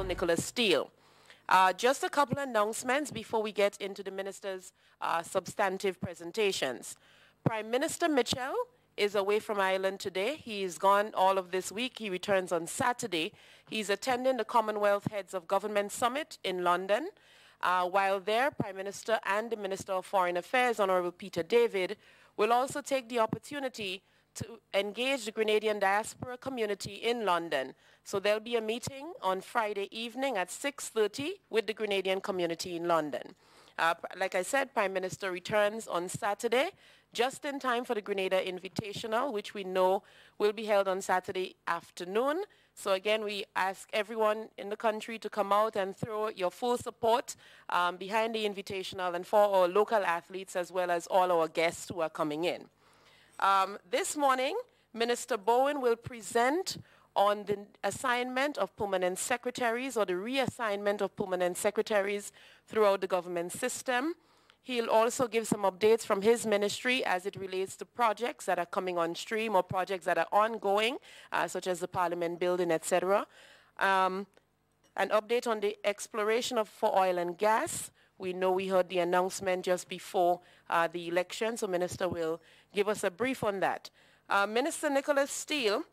Nicholas Steele. Just a couple of announcements before we get into the minister's substantive presentations. Prime Minister Mitchell is away from Ireland today. He's gone all of this week. He returns on Saturday. He's attending the Commonwealth Heads of Government Summit in London. While there, Prime Minister and the Minister of Foreign Affairs, Honorable Peter David, will also take the opportunity to engage the Grenadian diaspora community in London. So there'll be a meeting on Friday evening at 6:30 with the Grenadian community in London. Like I said, Prime Minister returns on Saturday, just in time for the Grenada Invitational, which we know will be held on Saturday afternoon. So again, we ask everyone in the country to come out and throw your full support behind the Invitational and for our local athletes as well as all our guests who are coming in. This morning, Minister Bowen will present on the assignment of permanent secretaries or the reassignment of permanent secretaries throughout the government system. He'll also give some updates from his ministry as it relates to projects that are coming on stream or projects that are ongoing, such as the Parliament building, etc. An update on the exploration for oil and gas. We know we heard the announcement just before the election, so Minister will give us a brief on that. Minister Nicholas Steele,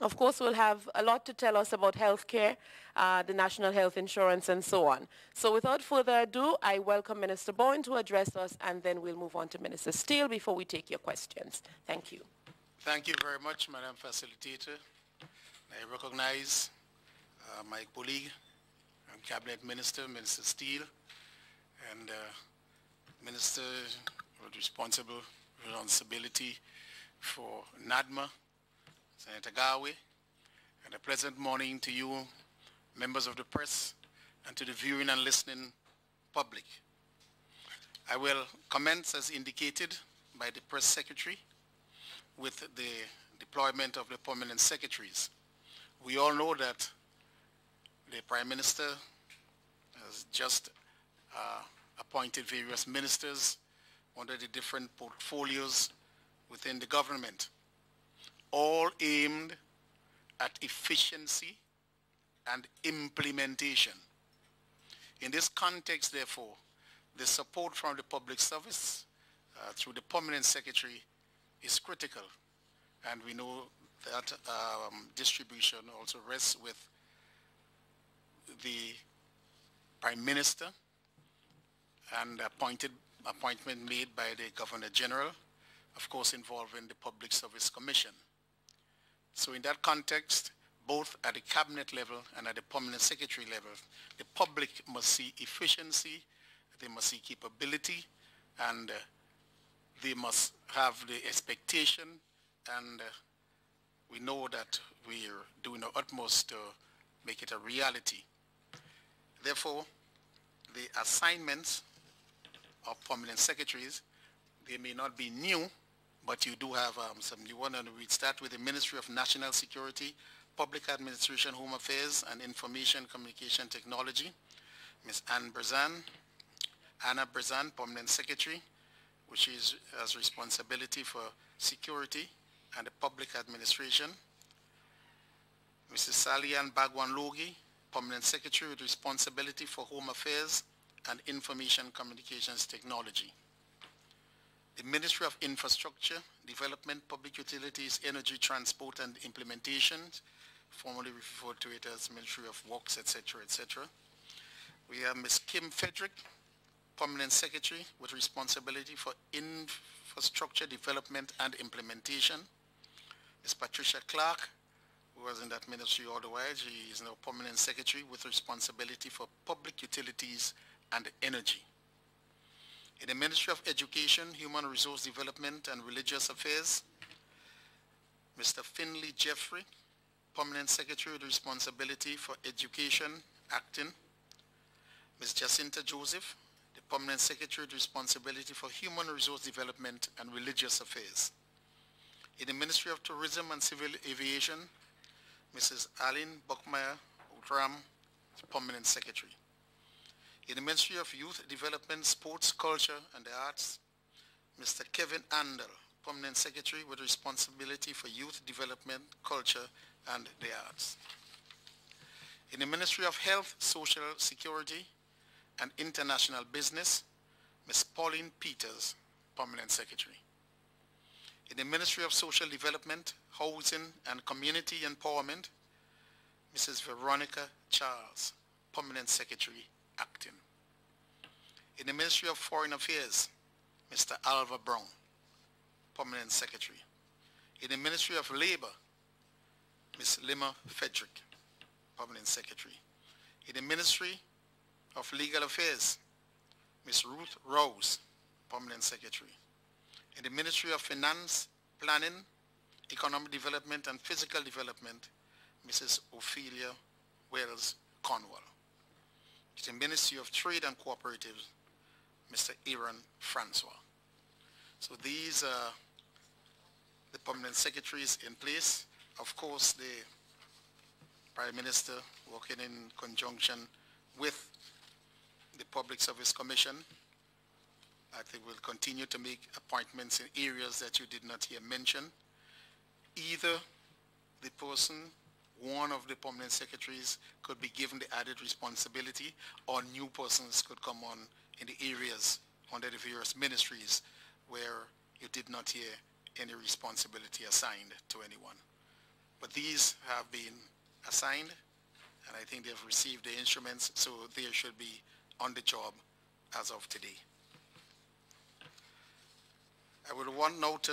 of course, will have a lot to tell us about healthcare, the national health insurance, and so on. So without further ado, I welcome Minister Bowen to address us, and then we'll move on to Minister Steele before we take your questions. Thank you. Thank you very much, Madam Facilitator. I recognize my colleague and Cabinet Minister, Minister Steele, and Minister with responsibility for NADMA, Senator Garwe, and a pleasant morning to you, members of the press, and to the viewing and listening public. I will commence as indicated by the press secretary with the deployment of the permanent secretaries. We all know that the Prime Minister has just appointed various ministers under the different portfolios within the government, all aimed at efficiency and implementation. In this context, therefore, the support from the public service through the permanent secretary is critical, and we know that distribution also rests with the Prime Minister and appointment made by the Governor General, of course involving the Public Service Commission. So in that context, both at the cabinet level and at the permanent secretary level, the public must see efficiency, they must see capability, and they must have the expectation, and we know that we are doing our utmost to make it a reality. Therefore, the assignments of permanent secretaries, they may not be new, but you do have some new ones, and we start with the Ministry of National Security, Public Administration, Home Affairs, and Information Communication Technology. Ms. Anna Brazan, Permanent Secretary, which has responsibility for security and the public administration. Mrs. Salian Bagwan Logi, Permanent Secretary with responsibility for Home Affairs and Information Communications Technology. The Ministry of Infrastructure, Development, Public Utilities, Energy, Transport, and Implementation, formerly referred to it as Ministry of Works, etc., etc. We have Ms. Kim Frederick, Permanent Secretary with responsibility for Infrastructure, Development, and Implementation. Ms. Patricia Clark, who was in that ministry all the while, she is now Permanent Secretary with responsibility for Public Utilities and Energy. In the Ministry of Education, Human Resource Development, and Religious Affairs, Mr. Finley Jeffrey, Permanent Secretary with responsibility for Education, Acting. Ms. Jacinta Joseph, the Permanent Secretary with responsibility for Human Resource Development and Religious Affairs. In the Ministry of Tourism and Civil Aviation, Mrs. Aline Buckmeyer Outram, Permanent Secretary. In the Ministry of Youth Development, Sports, Culture, and the Arts, Mr. Kevin Andel, Permanent Secretary with responsibility for Youth Development, Culture, and the Arts. In the Ministry of Health, Social Security, and International Business, Ms. Pauline Peters, Permanent Secretary. In the Ministry of Social Development, Housing, and Community Empowerment, Mrs. Veronica Charles, Permanent Secretary, Acting. In the Ministry of Foreign Affairs, Mr. Alva Brown, Permanent Secretary. In the Ministry of Labor, Ms. Lima Frederick, Permanent Secretary. In the Ministry of Legal Affairs, Ms. Ruth Rose, Permanent Secretary. In the Ministry of Finance, Planning, Economic Development, and Physical Development, Mrs. Ophelia Wells Cornwall. In the Ministry of Trade and Cooperatives, Mr. Aaron Francois. So these are the permanent secretaries in place. Of course, the Prime Minister working in conjunction with the Public Service Commission. I think we'll continue to make appointments in areas that you did not hear mentioned. Either the person, one of the permanent secretaries, could be given the added responsibility, or new persons could come on in the areas under the various ministries where you did not hear any responsibility assigned to anyone. But these have been assigned, and I think they've received the instruments, so they should be on the job as of today. I would want now to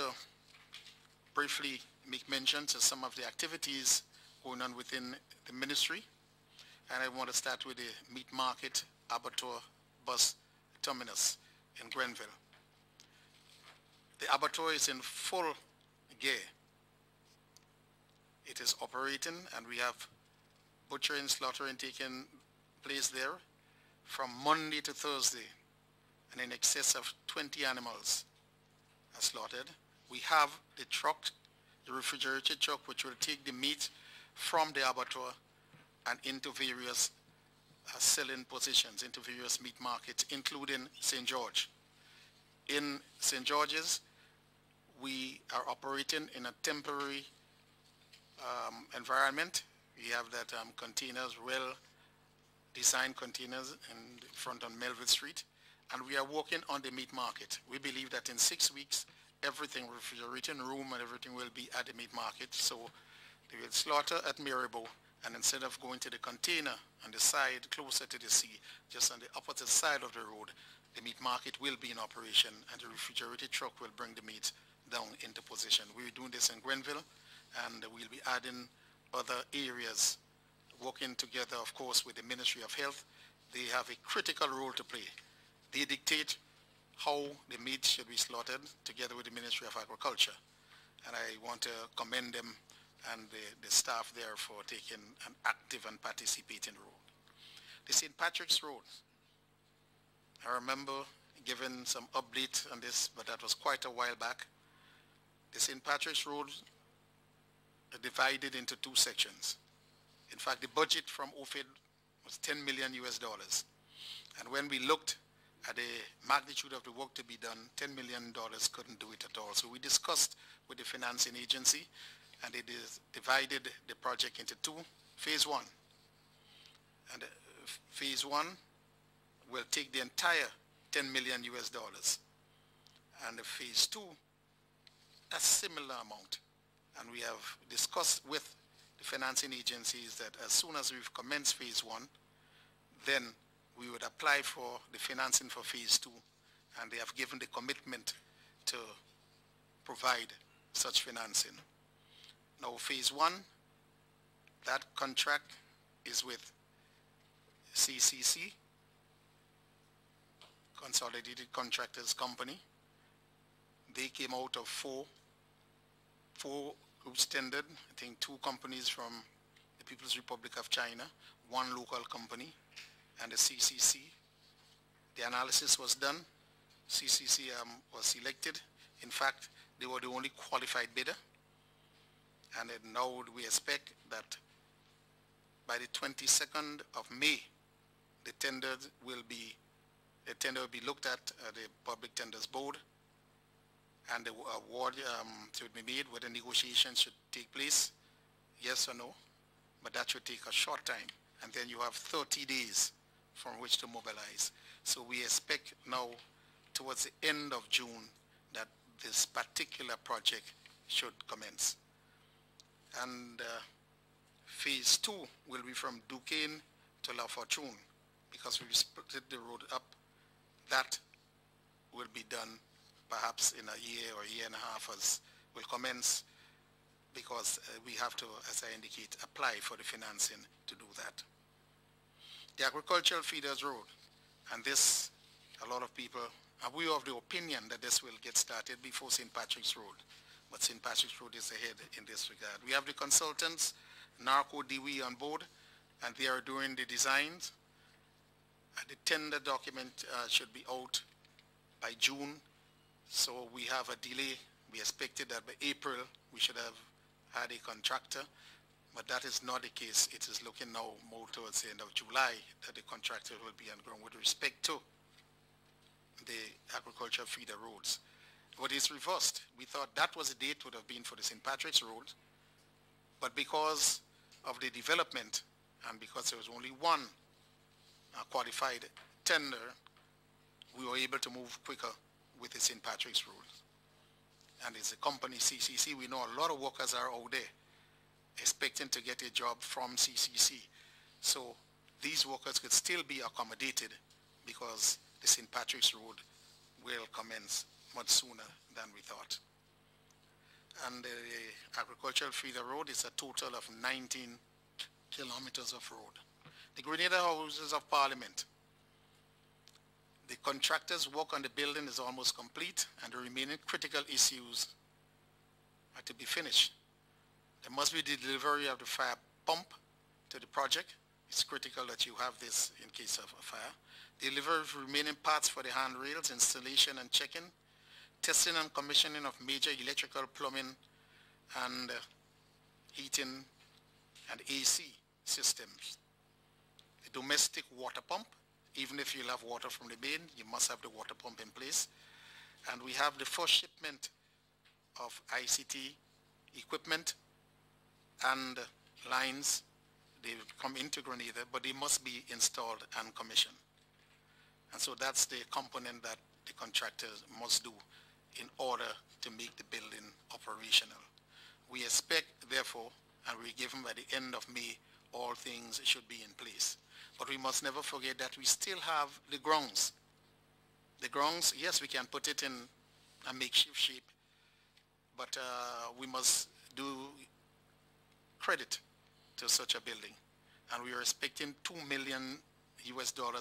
briefly make mention to some of the activities going on within the ministry, and I want to start with the meat market abattoir bus terminus in Grenville. The abattoir is in full gear. It is operating, and we have butchering, slaughtering taking place there from Monday to Thursday, and in excess of 20 animals are slaughtered. We have the truck, the refrigerated truck, which will take the meat from the abattoir and into various selling positions, into various meat markets, including St. George. In St. George's, we are operating in a temporary environment. We have that containers, well-designed containers in front on Melville Street, and we are working on the meat market. We believe that in 6 weeks, everything, refrigerating room and everything, will be at the meat market. So they will slaughter at Maribor, and instead of going to the container on the side closer to the sea, just on the opposite side of the road, the meat market will be in operation, and the refrigerated truck will bring the meat down into position. We're doing this in Grenville, and we'll be adding other areas, working together, of course, with the Ministry of Health. They have a critical role to play. They dictate how the meat should be slaughtered together with the Ministry of Agriculture. And I want to commend them and the staff there for taking an active and participating role. The St. Patrick's Road, I remember giving some update on this, but that was quite a while back. The St. Patrick's Road divided into 2 sections. In fact, the budget from OFID was $10 million US. And when we looked at the magnitude of the work to be done, $10 million couldn't do it at all. So we discussed with the financing agency, and they divided the project into 2, phase 1. And phase 1 will take the entire $10 million US. And the phase 2, a similar amount. And we have discussed with the financing agencies that as soon as we've commenced phase 1, then we would apply for the financing for phase 2, and they have given the commitment to provide such financing. Now phase 1, that contract is with CCC, Consolidated Contractors Company. They came out of four groups tendered, I think 2 companies from the People's Republic of China, 1 local company, and the CCC. The analysis was done. CCC was selected. In fact, they were the only qualified bidder. And now we expect that by the 22nd of May, the tender will be looked at the Public Tenders Board, and the award should be made, whether negotiations should take place, yes or no, but that should take a short time and then you have 30 days from which to mobilize. So we expect now towards the end of June that this particular project should commence. And phase 2 will be from Duquesne to La Fortune, because we split the road up. That will be done perhaps in a year or a year and a half, as will commence, because we have to, as I indicate, apply for the financing to do that. The agricultural feeders road, and this, a lot of people are we of the opinion that this will get started before St. Patrick's Road, but St. Patrick's Road is ahead in this regard. We have the consultants, NARCO, DWE on board, and they are doing the designs. The tender document should be out by June, so we have a delay. We expected that by April we should have had a contractor, but that is not the case. It is looking now more towards the end of July that the contractor will be on ground with respect to the agricultural feeder roads. But it's reversed. We thought that was the date would have been for the St. Patrick's Road, but because of the development and because there was only one qualified tender, we were able to move quicker with the St. Patrick's Road. And it's a company, CCC, we know a lot of workers are out there expecting to get a job from CCC. So these workers could still be accommodated because the St. Patrick's Road will commence much sooner than we thought. And the agricultural feeder road is a total of 19 kilometers of road. The Grenada Houses of Parliament, the contractor's work on the building is almost complete, and the remaining critical issues are to be finished. There must be the delivery of the fire pump to the project. It's critical that you have this in case of a fire. Delivery of remaining parts for the handrails, installation and checking, testing and commissioning of major electrical, plumbing, and heating and AC systems. The domestic water pump, even if you'll have water from the main, you must have the water pump in place. And we have the first shipment of ICT equipment and lines. They come into Grenada, but they must be installed and commissioned. And so that's the component that the contractors must do in order to make the building operational. We expect, therefore, and we give them by the end of May, all things should be in place. But we must never forget that we still have the grounds. The grounds, yes, we can put it in a makeshift shape, but we must do credit to such a building. And we are expecting $2 million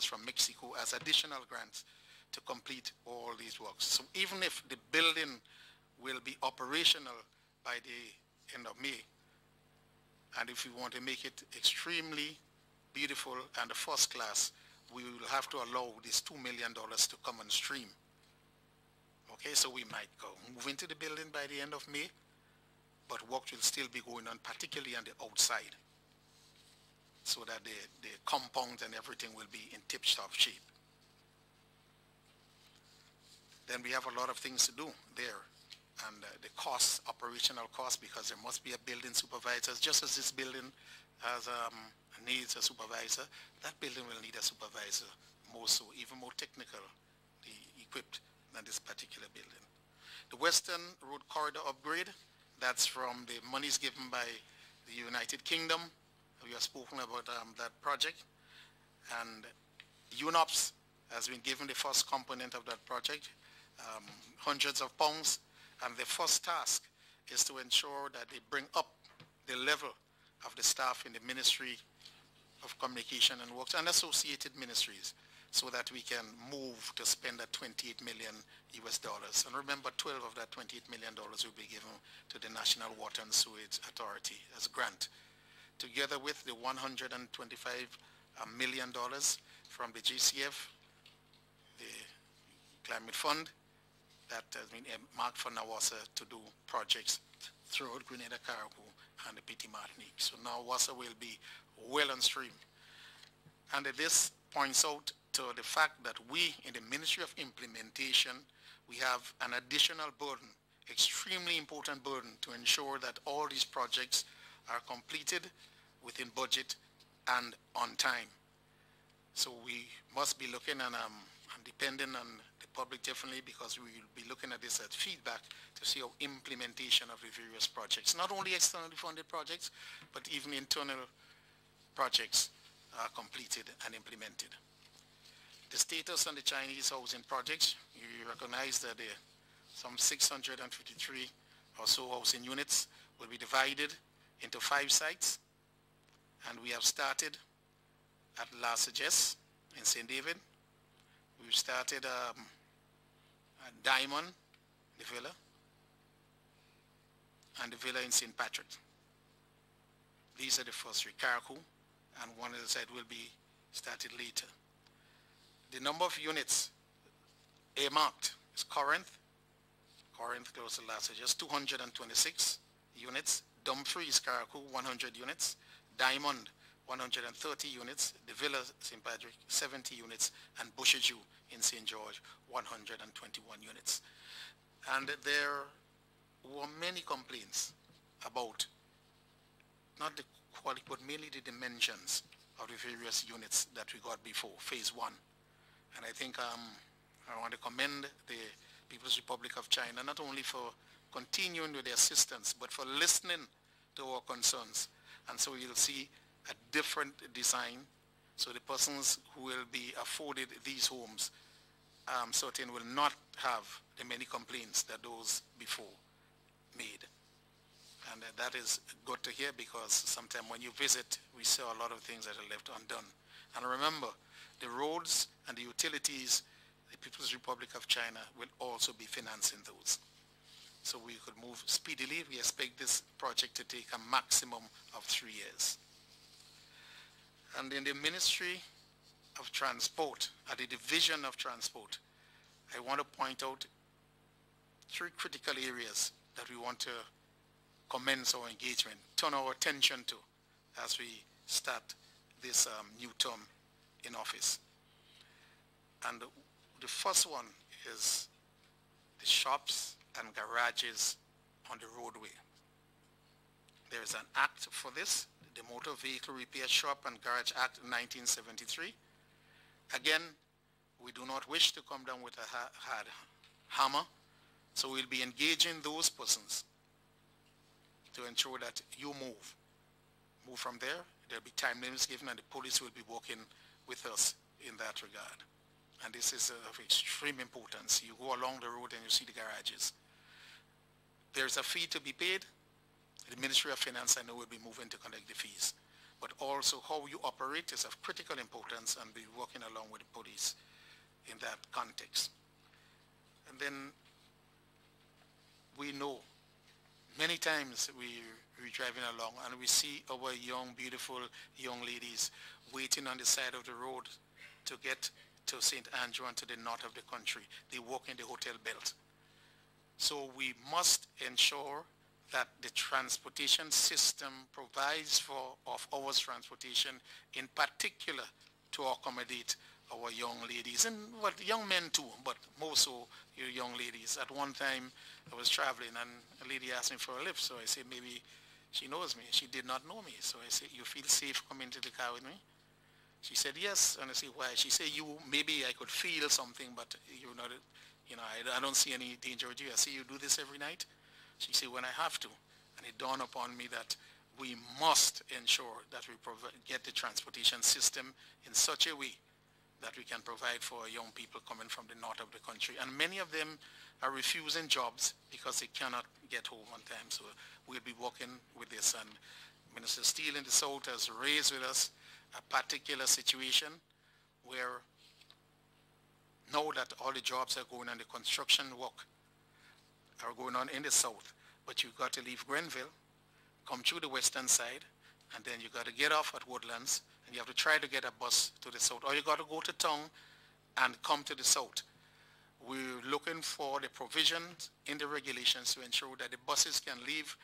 from Mexico as additional grants to complete all these works. So even if the building will be operational by the end of May, and if we want to make it extremely beautiful and a first class, we will have to allow this $2 million to come on stream. Okay, so we might move into the building by the end of May, but work will still be going on, particularly on the outside, so that the compound and everything will be in tip-top shape. Then we have a lot of things to do there. And the costs, operational costs, because there must be a building supervisor. Just as this building has, needs a supervisor, that building will need a supervisor, more so, even more technical, equipped than this particular building. The Western Road Corridor upgrade, that's from the monies given by the United Kingdom. We have spoken about that project. And UNOPS has been given the first component of that project, hundreds of pounds. And the first task is to ensure that they bring up the level of the staff in the Ministry of Communication and Works and associated ministries so that we can move to spend that $28 million. And remember, 12 of that $28 million will be given to the National Water and Sewage Authority as a grant, together with the $125 million from the GCF, the Climate Fund, that has been marked for NAWASA to do projects throughout Grenada, Caribou, and the Petit Martinique. So now WASA will be well on stream. And this points out to the fact that we, in the Ministry of Implementation, we have an additional burden, extremely important burden, to ensure that all these projects are completed within budget and on time. So we must be looking and depending on the public definitely, because we will be looking at this as feedback to see how implementation of the various projects, not only externally funded projects, but even internal projects are completed and implemented. The status on the Chinese housing projects, you recognize that there are some 653 or so housing units will be divided into 5 sites, and we have started at La Sagesse in St. David. We've started at Diamond, the villa, and the villa in St. Patrick. These are the first 3, Caracou, and one as I said will be started later. The number of units earmarked is Corinth close to La Sagesse, 226 units. Dumfries, Caracou, 100 units. Diamond, 130 units. The Villa St. Patrick, 70 units. And Bushaju in St. George, 121 units. And there were many complaints about not the quality, but mainly the dimensions of the various units that we got before, phase 1. And I think I want to commend the People's Republic of China, not only for continuing with the assistance, but for listening to our concerns. And so you'll see a different design. So the persons who will be afforded these homes certainly will not have the many complaints that those before made. And that is good to hear, because sometimes when you visit, we saw a lot of things that are left undone. And remember, the roads and the utilities, the People's Republic of China will also be financing those. So we could move speedily. We expect this project to take a maximum of 3 years. And in the Ministry of Transport, at the Division of Transport, I want to point out 3 critical areas that we want to commence our engagement, turn our attention to as we start this new term in office. And the first one is the shops and garages on the roadway. There is an act for this, the Motor Vehicle Repair Shop and Garage Act 1973. Again, we do not wish to come down with a hard hammer, so we'll be engaging those persons to ensure that you move from there. There'll be time limits given, and the police will be working with us in that regard. And this is of extreme importance. You go along the road and you see the garages. There's a fee to be paid. The Ministry of Finance, I know, will be moving to collect the fees. But also how you operate is of critical importance, and be working along with the police in that context. And then we know many times we're driving along and we see our young, beautiful young ladies waiting on the side of the road to get to St. Andrew and to the north of the country. They walk in the hotel belt. So we must ensure that the transportation system provides for off-hours transportation, in particular to accommodate our young ladies, and young men too, but more so your young ladies. At one time I was traveling and a lady asked me for a lift, so I said maybe she knows me. She did not know me, so I said, you feel safe coming to the car with me? She said yes, and I said why? She said, maybe I could feel something, but I don't see any danger with you. I said, you do this every night? She said, when I have to. And it dawned upon me that we must ensure that we get the transportation system in such a way that we can provide for young people coming from the north of the country. And many of them are refusing jobs because they cannot get home on time. So we'll be working with this. And Minister Steele in the South has raised with us a particular situation where now that all the jobs are going on, the construction work are going on in the south, but you've got to leave Grenville, come through the western side, and then you got to get off at Woodlands, and you have to try to get a bus to the south, or you got to go to town and come to the south. We're looking for the provisions in the regulations to ensure that the buses can leave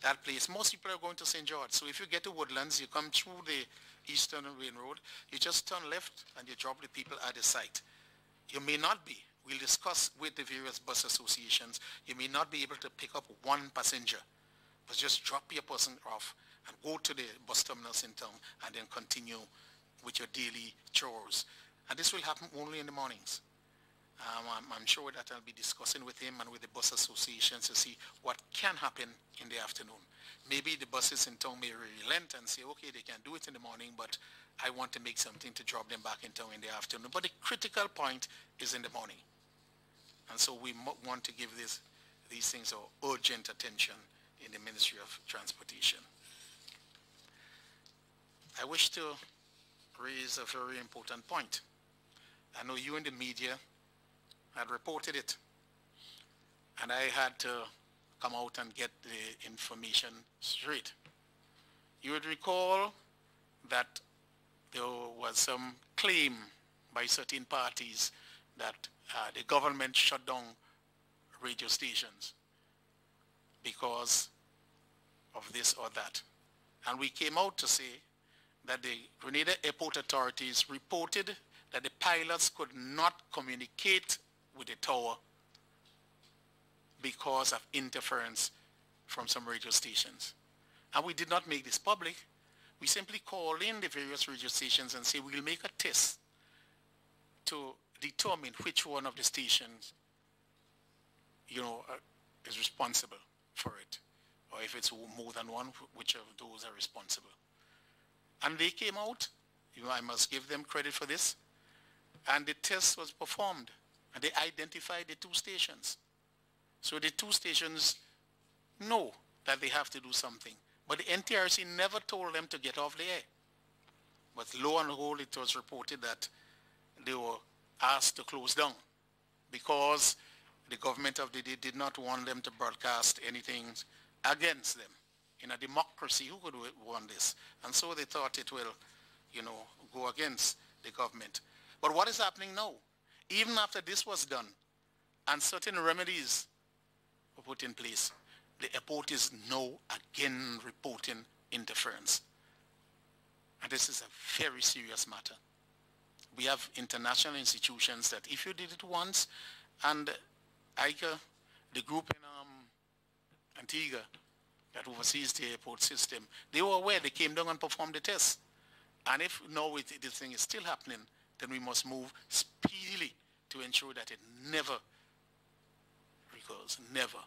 that place. Most people are going to St. George, so if you get to Woodlands, you come through the Eastern Main Road, you just turn left and you drop the people at the site. You may not be. We'll discuss with the various bus associations. You may not be able to pick up one passenger, but just drop your person off and go to the bus terminals in town and then continue with your daily chores. And this will happen only in the mornings. I'm sure that I'll be discussing with him and with the bus associations to see what can happen in the afternoon. Maybe the buses in town may relent and say, okay, they can do it in the morning, but I want to make something to drop them back in town in the afternoon. But the critical point is in the morning. And so we want to give these things our urgent attention in the Ministry of Transportation. I wish to raise a very important point. I know you in the media had reported it, and I had to come out and get the information straight. You would recall that there was some claim by certain parties that the government shut down radio stations because of this or that. And we came out to say that the Grenada Airport authorities reported that the pilots could not communicate with the tower because of interference from some radio stations. And we did not make this public. We simply called in the various radio stations and say we'll make a test to determine which one of the stations, is responsible for it, or if it's more than one, which of those are responsible. And they came out. I must give them credit for this. And the test was performed, and they identified the two stations. So the two stations know that they have to do something. But the NTRC never told them to get off the air. But lo and behold, it was reported that they were asked to close down because the government of the day did not want them to broadcast anything against them. In a democracy, who could want this? And so they thought it will, go against the government. But what is happening now? Even after this was done and certain remedies were put in place, the airport is now again reporting interference. And this is a very serious matter. We have international institutions that if you did it once, and ICA, the group in Antigua that oversees the airport system, they were aware, they came down and performed the test. And if now this thing is still happening, then we must move speedily to ensure that it never recurs, never.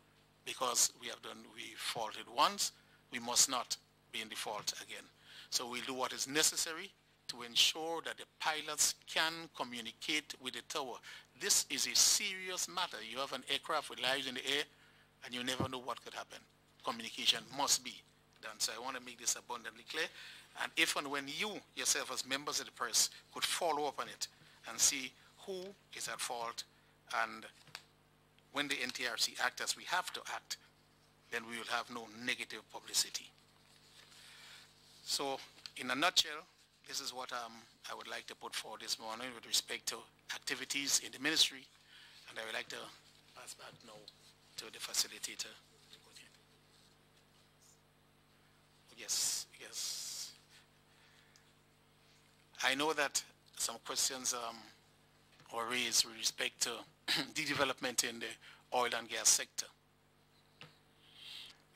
Because we faulted once, we must not be in default again. So we'll do what is necessary to ensure that the pilots can communicate with the tower. This is a serious matter. You have an aircraft with lives in the air, and you never know what could happen. Communication must be done. So I want to make this abundantly clear. And if and when you yourself as members of the press could follow up on it and see who is at fault, and when the NTRC act as we have to act, then we will have no negative publicity. So in a nutshell, this is what I would like to put forward this morning with respect to activities in the ministry, and I would like to pass back now to the facilitator. Yes. I know that some questions were raised with respect to the development in the oil and gas sector.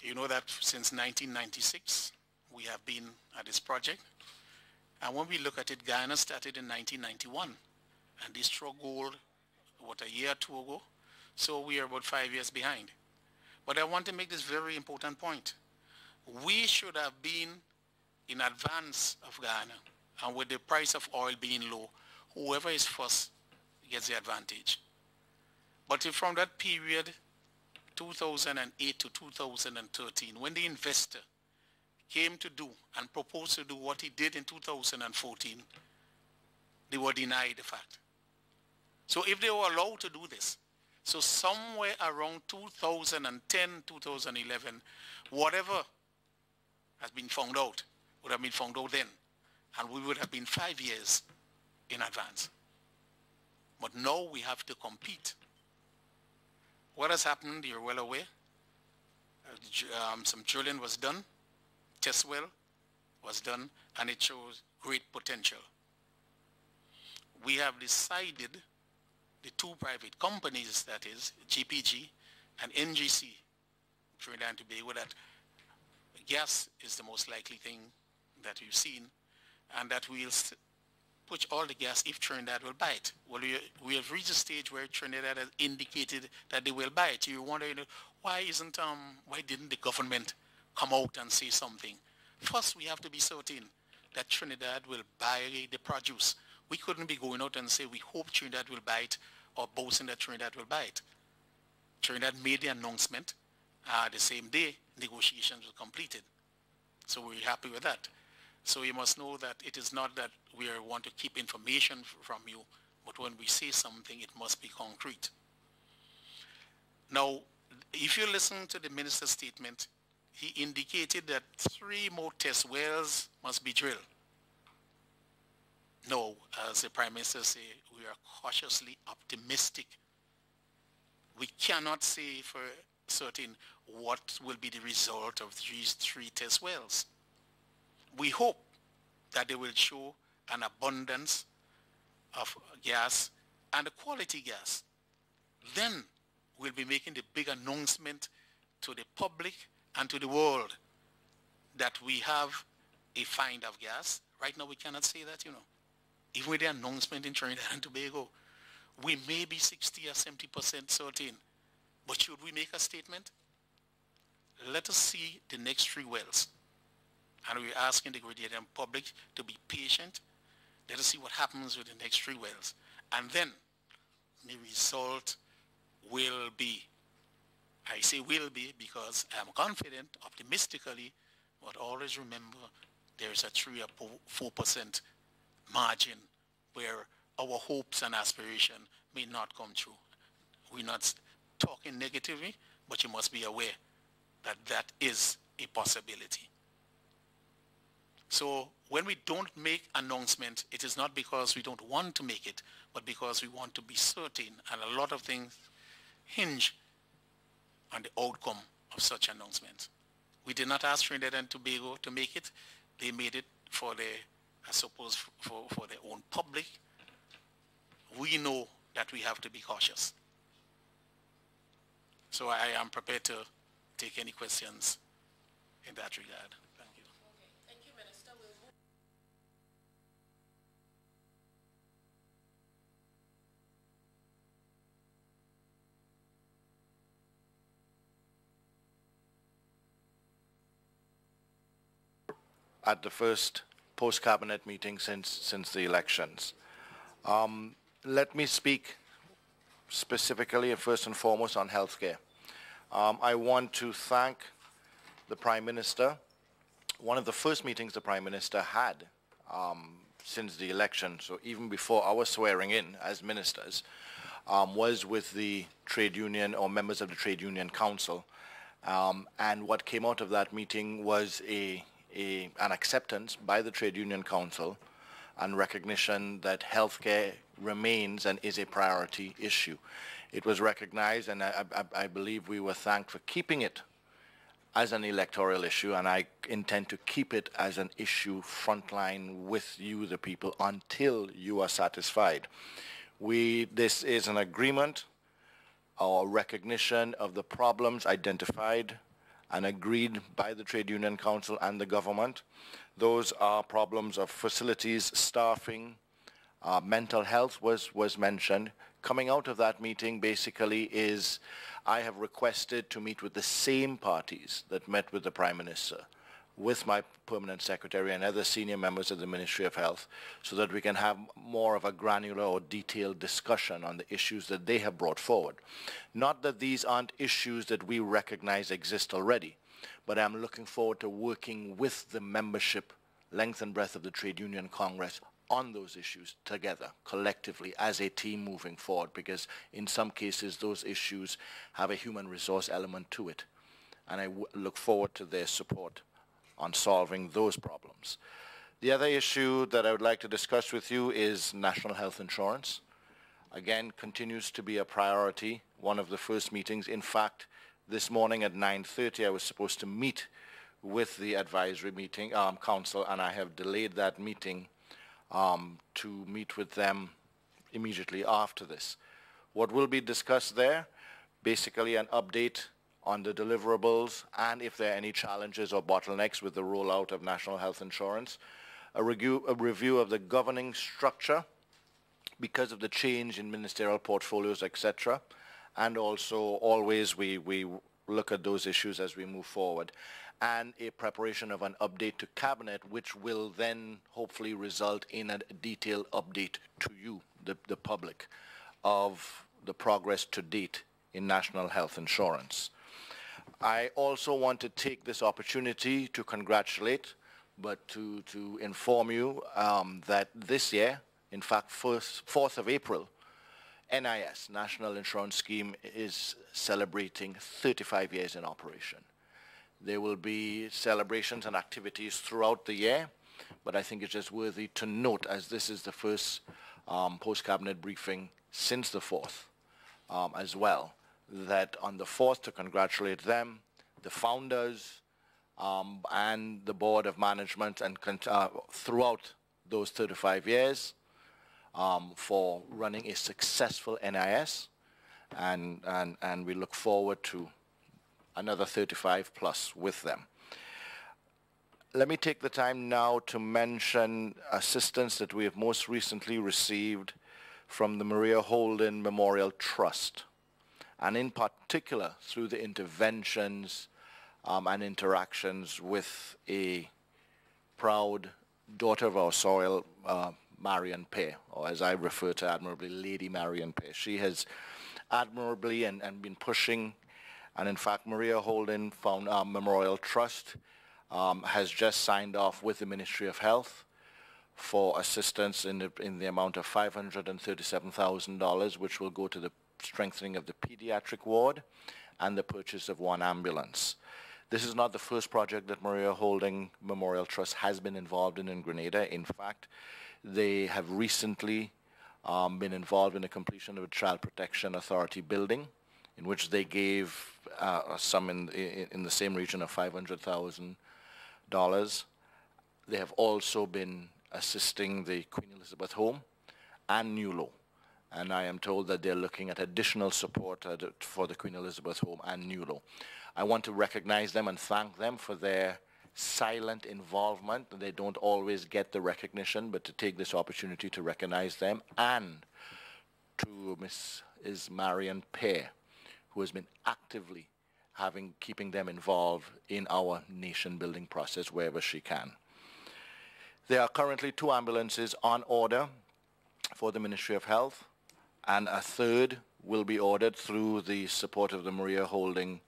You know that since 1996, we have been at this project. And when we look at it, Guyana started in 1991, and they struck gold, a year or two ago? So we are about 5 years behind. But I want to make this very important point. We should have been in advance of Guyana, and with the price of oil being low, whoever is first gets the advantage. But if from that period, 2008 to 2013, when the investor came to do and proposed to do what he did in 2014, they were denied the fact. So if they were allowed to do this, so somewhere around 2010, 2011, whatever has been found out would have been found out then, and we would have been 5 years in advance. But now we have to compete. What has happened, you're well aware. Some drilling was done, test well was done, and it shows great potential. We have decided, the two private companies, that is GPG and NGC, Trinidad and Tobago, that gas is the most likely thing that we've seen, and that we'll put all the gas if Trinidad will buy it. Well, we have reached a stage where Trinidad has indicated that they will buy it. You wonder, why didn't the government come out and say something? First, we have to be certain that Trinidad will buy the produce. We couldn't be going out and say we hope Trinidad will buy it or boasting that Trinidad will buy it. Trinidad made the announcement the same day negotiations were completed. So we're happy with that. So you must know that it is not that we want to keep information from you, but when we say something, it must be concrete. Now, if you listen to the minister's statement, he indicated that 3 more test wells must be drilled. No, as the Prime Minister said, we are cautiously optimistic. We cannot say for certain what will be the result of these 3 test wells. We hope that they will show an abundance of gas and a quality gas. Then we'll be making the big announcement to the public and to the world that we have a find of gas. Right now we cannot say that, Even with the announcement in Trinidad and Tobago, we may be 60 or 70% certain. But should we make a statement? Let us see the next 3 wells. And we're asking the Grenadian public to be patient. Let us see what happens with the next 3 wells. And then the result will be, I say will be because I'm confident, optimistically, but always remember there's a 3 or 4% margin where our hopes and aspiration may not come true. We're not talking negatively, but you must be aware that that is a possibility. So when we don't make announcement, it is not because we don't want to make it, but because we want to be certain, and a lot of things hinge on the outcome of such announcements. We did not ask Trinidad and Tobago to make it. They made it for their, I suppose, for their own public. We know that we have to be cautious. So I am prepared to take any questions in that regard. Thank you. Okay. Thank you, Minister. We'll move. At the first post-cabinet meeting since the elections. Let me speak specifically and first and foremost on healthcare. I want to thank the Prime Minister. One of the first meetings the Prime Minister had since the election, so even before our swearing in as ministers, was with the trade union or members of the Trade Union Council. And what came out of that meeting was an acceptance by the Trade Union Council and recognition that healthcare remains and is a priority issue. It was recognized, and I believe we were thanked for keeping it as an electoral issue, and I intend to keep it as an issue frontline with you, the people, until you are satisfied. This is an agreement or recognition of the problems identified and agreed by the Trade Union Council and the government. Those are problems of facilities, staffing, mental health was mentioned. Coming out of that meeting basically is I have requested to meet with the same parties that met with the Prime Minister, with my permanent secretary and other senior members of the Ministry of Health, so that we can have more of a granular or detailed discussion on the issues that they have brought forward. Not that these aren't issues that we recognize exist already, but I'm looking forward to working with the membership, length and breadth of the Trade Union Congress on those issues together, collectively, as a team moving forward, because in some cases those issues have a human resource element to it. And I look forward to their support on solving those problems. The other issue that I would like to discuss with you is national health insurance. Again, continues to be a priority, one of the first meetings. In fact, this morning at 9:30, I was supposed to meet with the advisory meeting council, and I have delayed that meeting to meet with them immediately after this. What will be discussed there? Basically an update on the deliverables and if there are any challenges or bottlenecks with the rollout of national health insurance, a review of the governing structure because of the change in ministerial portfolios, etc. And also always we look at those issues as we move forward, and a preparation of an update to Cabinet, which will then hopefully result in a detailed update to you, the public, of the progress to date in national health insurance. I also want to take this opportunity to congratulate, but to inform you that this year, in fact, 4th of April, NIS, National Insurance Scheme, is celebrating 35 years in operation. There will be celebrations and activities throughout the year, but I think it's just worthy to note, as this is the first post-cabinet briefing since the 4th as well, that on the 4th, to congratulate them, the founders, and the board of management, and throughout those 35 years for running a successful NIS, and we look forward to another 35 plus with them. Let me take the time now to mention assistance that we have most recently received from the Maria Holden Memorial Trust, and in particular through the interventions and interactions with a proud daughter of our soil, Marion Pear, or as I refer to admirably, Lady Marion Pear. She has admirably and been pushing, and in fact Maria Holden Memorial Trust has just signed off with the Ministry of Health for assistance in the amount of $537,000, which will go to the strengthening of the pediatric ward and the purchase of 1 ambulance. This is not the first project that Maria Holden Memorial Trust has been involved in Grenada. In fact, they have recently been involved in the completion of a Child Protection Authority building, in which they gave a sum in the same region of $500,000. They have also been assisting the Queen Elizabeth Home and Newlow, and I am told that they're looking at additional support for the Queen Elizabeth Home and Newlow. I want to recognize them and thank them for their silent involvement. They don't always get the recognition, but to take this opportunity to recognize them, and to Mrs. Marion Pear, who has been actively keeping them involved in our nation building process wherever she can. There are currently 2 ambulances on order for the Ministry of Health, and a 3rd will be ordered through the support of the Maria Holden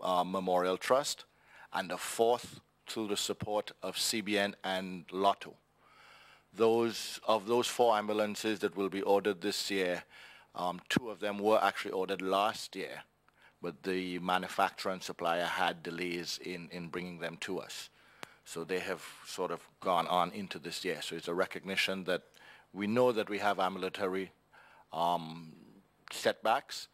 Memorial Trust, and a 4th through the support of CBN and Lotto. Of those 4 ambulances that will be ordered this year, 2 of them were actually ordered last year, but the manufacturer and supplier had delays in bringing them to us. So they have sort of gone on into this year. So it's a recognition that we know that we have ambulatory setbacks.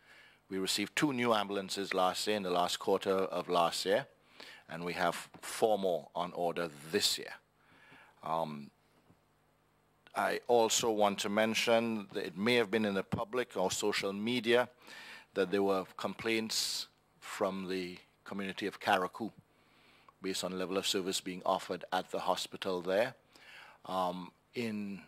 We received 2 new ambulances last year, in the last quarter of last year, and we have 4 more on order this year. I also want to mention that it may have been in the public or social media that there were complaints from the community of Carriacou based on level of service being offered at the hospital there. In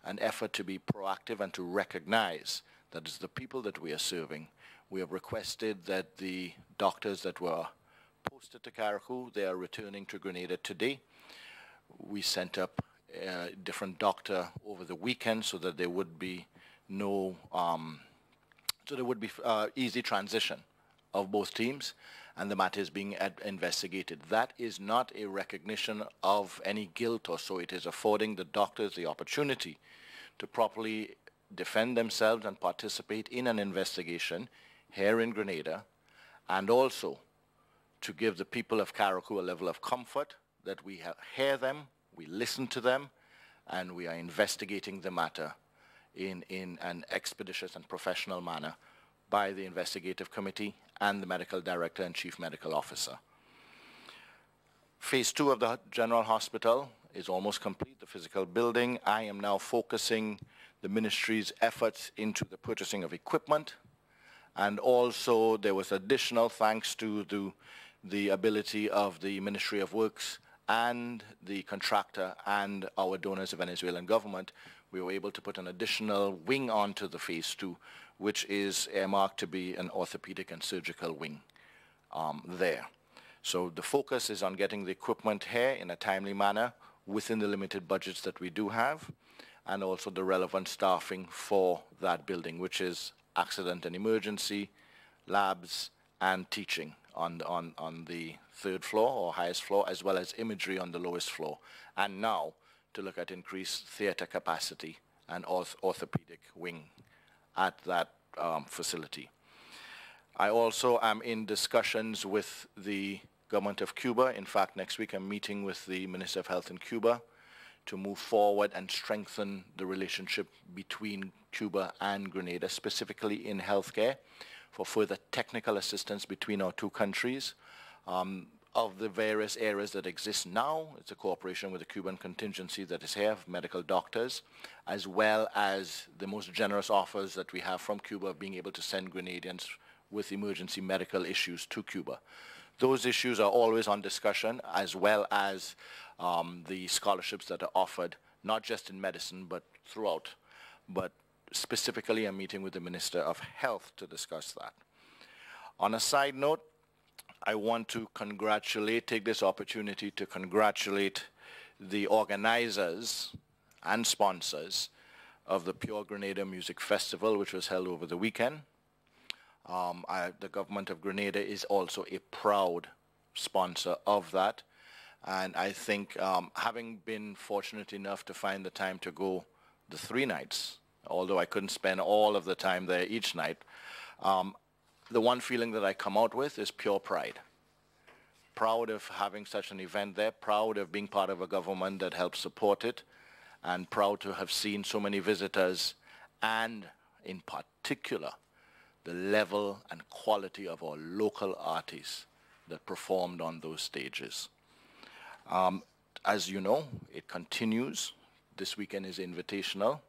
an effort to be proactive and to recognize that it's the people that we are serving, we have requested that the doctors that were posted to Carriacou, they are returning to Grenada today. We sent up a different doctor over the weekend so that there would be no, easy transition of both teams, and the matter is being investigated. That is not a recognition of any guilt or so. It is affording the doctors the opportunity to properly defend themselves and participate in an investigation here in Grenada, and also to give the people of Carriacou a level of comfort that we hear them, we listen to them, and we are investigating the matter in an expeditious and professional manner by the investigative committee and the medical director and chief medical officer. Phase 2 of the General Hospital is almost complete, the physical building. I am now focusing the ministry's efforts into the purchasing of equipment And also there was additional, thanks to the ability of the Ministry of Works and the contractor and our donors, the Venezuelan government, we were able to put an additional wing onto the phase 2, which is earmarked to be an orthopedic and surgical wing there. So the focus is on getting the equipment here in a timely manner within the limited budgets that we do have, and also the relevant staffing for that building, which is accident and emergency, labs, and teaching on the third floor or highest floor, as well as imagery on the lowest floor. And now to look at increased theater capacity and orthopedic wing at that facility. I also am in discussions with the government of Cuba. In fact, next week I'm meeting with the Minister of Health in Cuba to move forward and strengthen the relationship between Cuba and Grenada, specifically in healthcare, for further technical assistance between our two countries. Of the various areas that exist now, it's a cooperation with the Cuban contingency that is here, of medical doctors, as well as the most generous offers that we have from Cuba of being able to send Grenadians with emergency medical issues to Cuba. Those issues are always on discussion, as well as the scholarships that are offered, not just in medicine, but throughout. But specifically, I'm meeting with the Minister of Health to discuss that. On a side note, I want to take this opportunity to congratulate the organizers and sponsors of the Pure Grenada Music Festival, which was held over the weekend. The government of Grenada is also a proud sponsor of that. And I think having been fortunate enough to find the time to go the 3 nights, although I couldn't spend all of the time there each night, the one feeling that I come out with is pure pride. Proud of having such an event there, proud of being part of a government that helps support it, and proud to have seen so many visitors, and in particular, the level and quality of our local artists that performed on those stages. As you know, it continues. This weekend is invitational.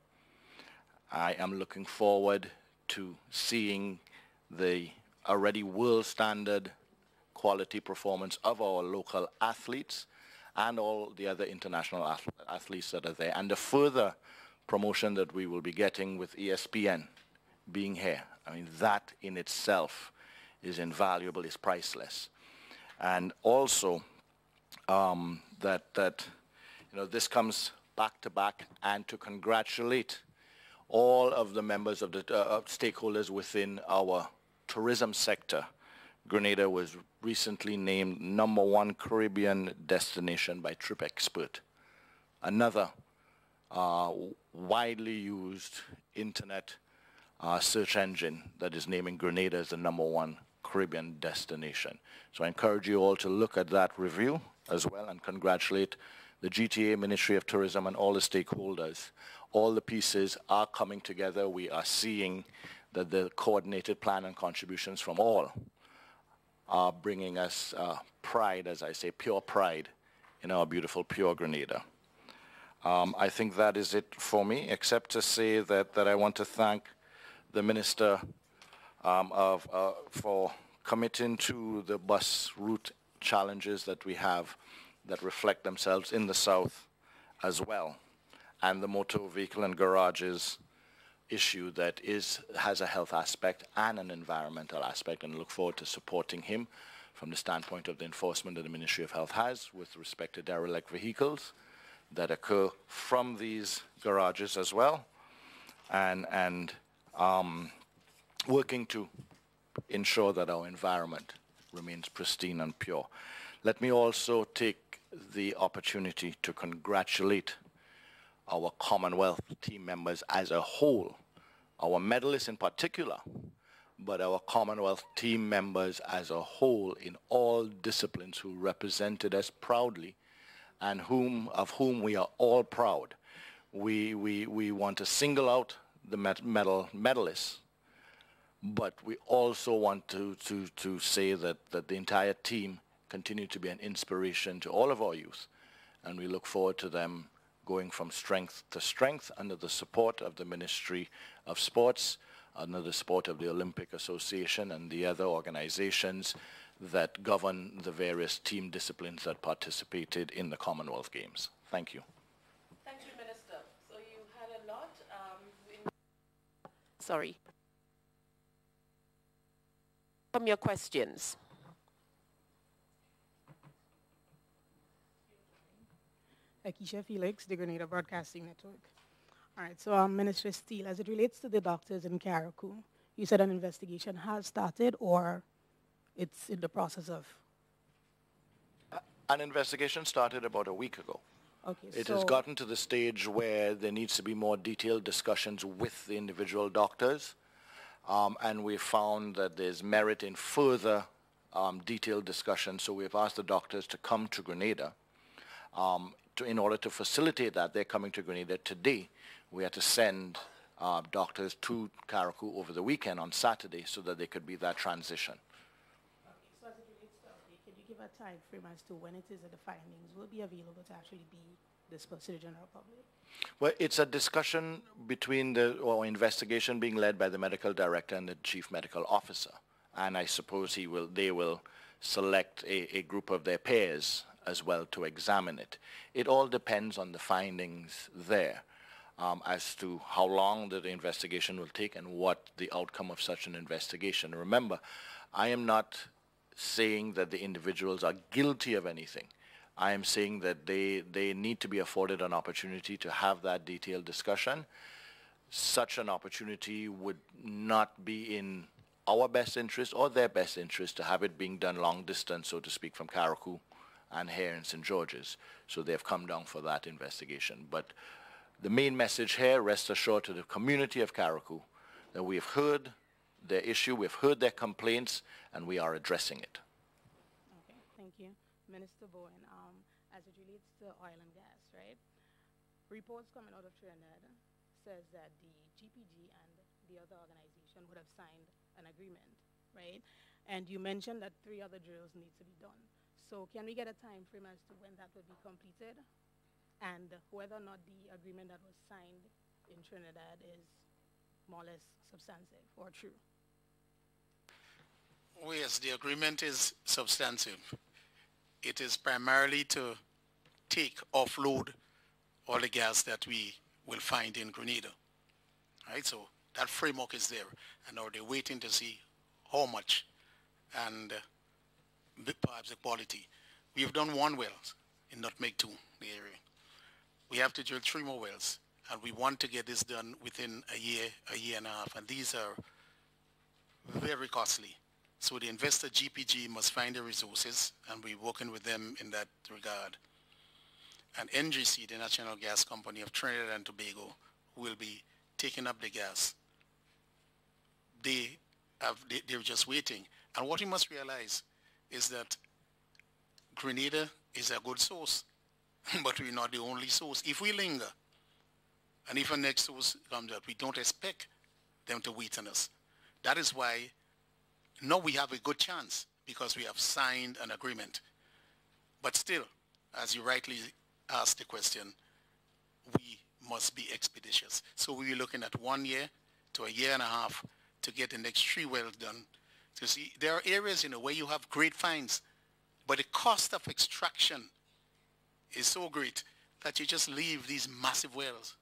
I am looking forward to seeing the already world standard quality performance of our local athletes and all the other international athletes that are there, and the further promotion that we will be getting with ESPN being here. I mean, that in itself is invaluable, is priceless. And also this comes back to back, and to congratulate all of the members of the stakeholders within our tourism sector. Grenada was recently named #1 Caribbean destination by Trip Expert. Another widely used internet search engine that is naming Grenada as the #1 Caribbean destination. So I encourage you all to look at that review as well, and congratulate the GTA, Ministry of Tourism, and all the stakeholders. All the pieces are coming together. We are seeing that the coordinated plan and contributions from all are bringing us pride, as I say, pure pride in our beautiful Pure Grenada. I think that is it for me, except to say that I want to thank the Minister for committing to the bus route challenges that we have that reflect themselves in the South as well, and the motor vehicle and garages issue that has a health aspect and an environmental aspect, and look forward to supporting him from the standpoint of the enforcement that the Ministry of Health has with respect to derelict vehicles that occur from these garages as well, and working to ensure that our environment remains pristine and pure. Let me also take the opportunity to congratulate our Commonwealth team members as a whole, our medalists in particular, but our Commonwealth team members as a whole in all disciplines who represented us proudly, and of whom we are all proud. We want to single out the medalists, but we also want to say that the entire team continue to be an inspiration to all of our youth, and we look forward to them going from strength to strength under the support of the Ministry of Sports, under the support of the Olympic Association and the other organizations that govern the various team disciplines that participated in the Commonwealth Games. Thank you. Thank you, Minister. So you had a lot. Sorry. From your questions. Keisha Felix, the Grenada Broadcasting Network. All right, so Minister Steele, as it relates to the doctors in Karaku, you said an investigation has started or it's in the process of? An investigation started about a week ago. Okay, It has gotten to the stage where there needs to be more detailed discussions with the individual doctors, and we found that there's merit in further detailed discussion, so we've asked the doctors to come to Grenada. In order to facilitate that, they're coming to Grenada today. We had to send doctors to Karaku over the weekend on Saturday so that they could be that transition. Okay, so as it relates to update, can you give a time frame as to when it is that the findings will be available to actually be dispersed to the general public? Well, it's a discussion between or investigation being led by the medical director and the chief medical officer. And I suppose they will select a group of their peers as well to examine it. It all depends on the findings there as to how long the investigation will take and what the outcome of such an investigation. Remember, I am not saying that the individuals are guilty of anything. I am saying that they need to be afforded an opportunity to have that detailed discussion. Such an opportunity would not be in our best interest or their best interest to have it being done long distance, so to speak, from Karaku and here in St. George's. So they've come down for that investigation. But the main message here, rest assured to the community of Karaku, that we have heard their issue, we've heard their complaints, and we are addressing it. Okay, thank you. Minister Bowen, as it relates to oil and gas, right? Reports coming out of Trinidad says that the GPG and the other organization would have signed an agreement, right? And you mentioned that 3 other drills need to be done. So can we get a time frame as to when that will be completed and whether or not the agreement that was signed in Trinidad is more or less substantive or true? Oh, yes, the agreement is substantive. It is primarily to offload all the gas that we will find in Grenada. Right, so that framework is there, and now they're waiting to see how much and perhaps the quality. We've done 1 well in Nutmeg 2, the area. We have to drill 3 more wells, and we want to get this done within a year and a half, and these are very costly. So the investor GPG must find the resources, and we're working with them in that regard. And NGC, the National Gas Company of Trinidad and Tobago, will be taking up the gas. They're just waiting. And what you must realize is that Grenada is a good source, but we're not the only source. If we linger, and if a next source comes up, we don't expect them to wait on us. That is why now we have a good chance, because we have signed an agreement. But still, as you rightly asked the question, we must be expeditious. So we're looking at 1 year to a year and a half to get the next 3 wells done. So see, there are areas, where you have great finds, but the cost of extraction is so great that you just leave these massive wells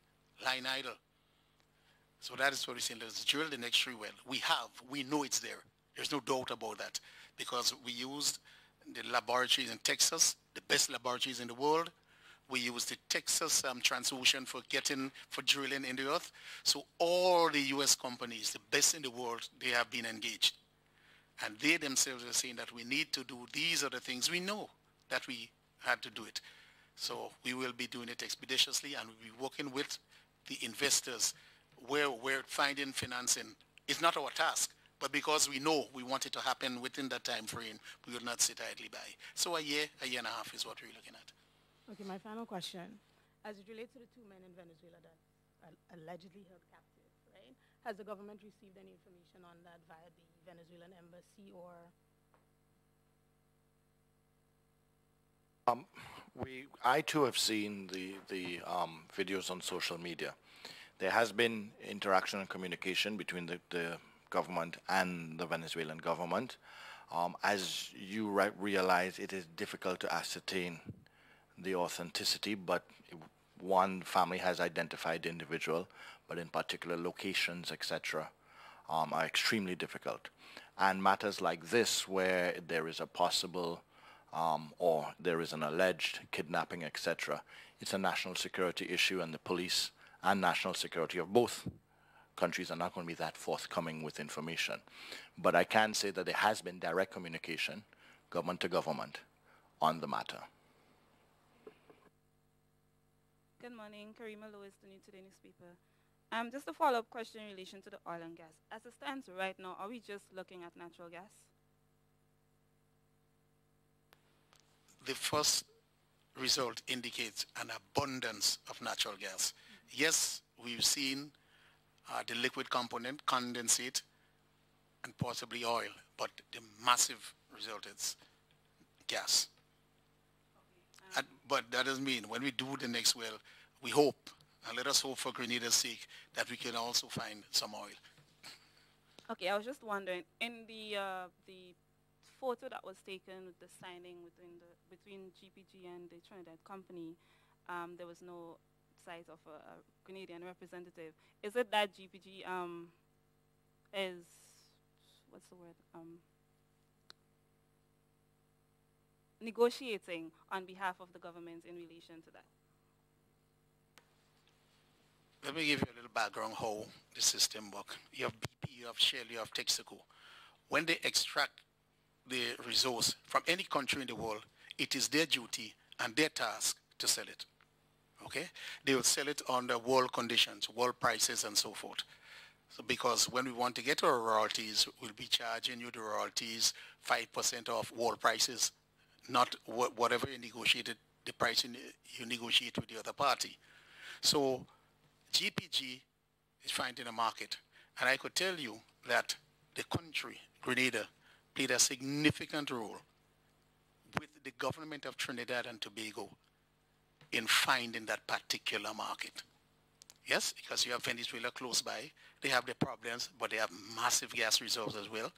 lying idle. So that is what we're saying. Let's drill the next 3 wells. We know it's there. There's no doubt about that, because we used the laboratories in Texas, the best laboratories in the world. We used the Texas Transocean for drilling in the earth. So all the U.S. companies, the best in the world, they have been engaged. And they themselves are saying that we need to do these other things. We know that we had to do it. So we will be doing it expeditiously, and we'll be working with the investors where we're finding financing. It's not our task, but because we know we want it to happen within that time frame, we will not sit idly by. So a year and a half is what we're looking at. Okay, my final question. As it relates to the 2 men in Venezuela that are allegedly held captive, right? Has the government received any information on that via the Venezuelan embassy or? I too have seen the videos on social media. There has been interaction and communication between the government and the Venezuelan government. As you realize, it is difficult to ascertain the authenticity, but one family has identified the individual, but in particular locations, etc., are extremely difficult. And matters like this, where there is a possible or there is an alleged kidnapping, etc., it's a national security issue, and the police and national security of both countries are not going to be that forthcoming with information. But I can say that there has been direct communication, government to government, on the matter. Good morning, Karima Lewis, the New Today newspaper. Just a follow-up question in relation to the oil and gas. As it stands right now, are we just looking at natural gas? The first result indicates an abundance of natural gas. Yes, we've seen the liquid component, condensate, and possibly oil, but the massive result is gas. Okay. But that doesn't mean when we do the next well, we hope, and let us hope for Grenada's sake, that we can also find some oil. Okay, I was just wondering, in the photo that was taken with the signing between GPG and the Trinidad company, there was no sight of a Grenadian representative. Is it that GPG is, what's the word, negotiating on behalf of the government in relation to that? Let me give you a little background how the system works. You have BP, you have Shell, you have Texaco. When they extract the resource from any country in the world, it is their duty and their task to sell it. Okay? They will sell it under world conditions, world prices, and so forth. So because when we want to get our royalties, we'll be charging you the royalties 5% of world prices, not whatever you negotiated, the price you negotiate with the other party. So GPG is finding a market. And I could tell you that the country, Grenada, played a significant role with the government of Trinidad and Tobago in finding that particular market. Yes, because you have Venezuela close by. They have their problems, but they have massive gas reserves as well.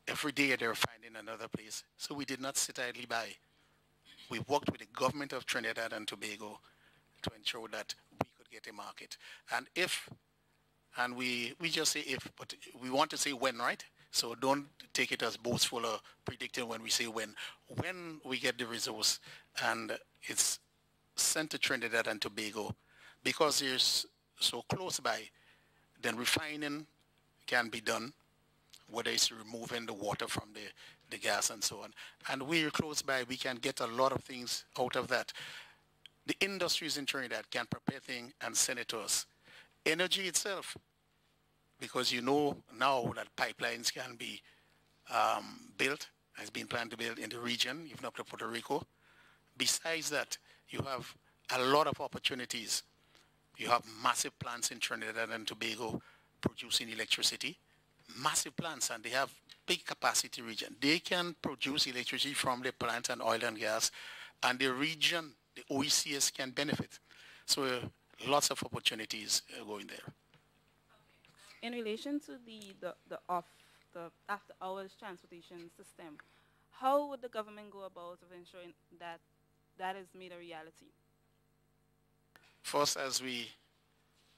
Every day they're finding another place. So we did not sit idly by. We worked with the government of Trinidad and Tobago to ensure that we could get a market. And we just say if, but we want to say when, right? So don't take it as boastful or predicting when we say when. When we get the resource and it's sent to Trinidad and Tobago, because it's so close by, then refining can be done, whether it's removing the water from the gas and so on. And we're close by, we can get a lot of things out of that. The industries in Trinidad can prepare things and send it to us. Energy itself, because you know now that pipelines can be built, has been planned to build in the region, even up to Puerto Rico. Besides that, you have a lot of opportunities. You have massive plants in Trinidad and Tobago producing electricity. Massive plants, and they have big capacity region. They can produce electricity from the plants and oil and gas, and the region, the OECS, can benefit. So lots of opportunities going there. In relation to the after hours transportation system, how would the government go about ensuring that that is made a reality? First, as we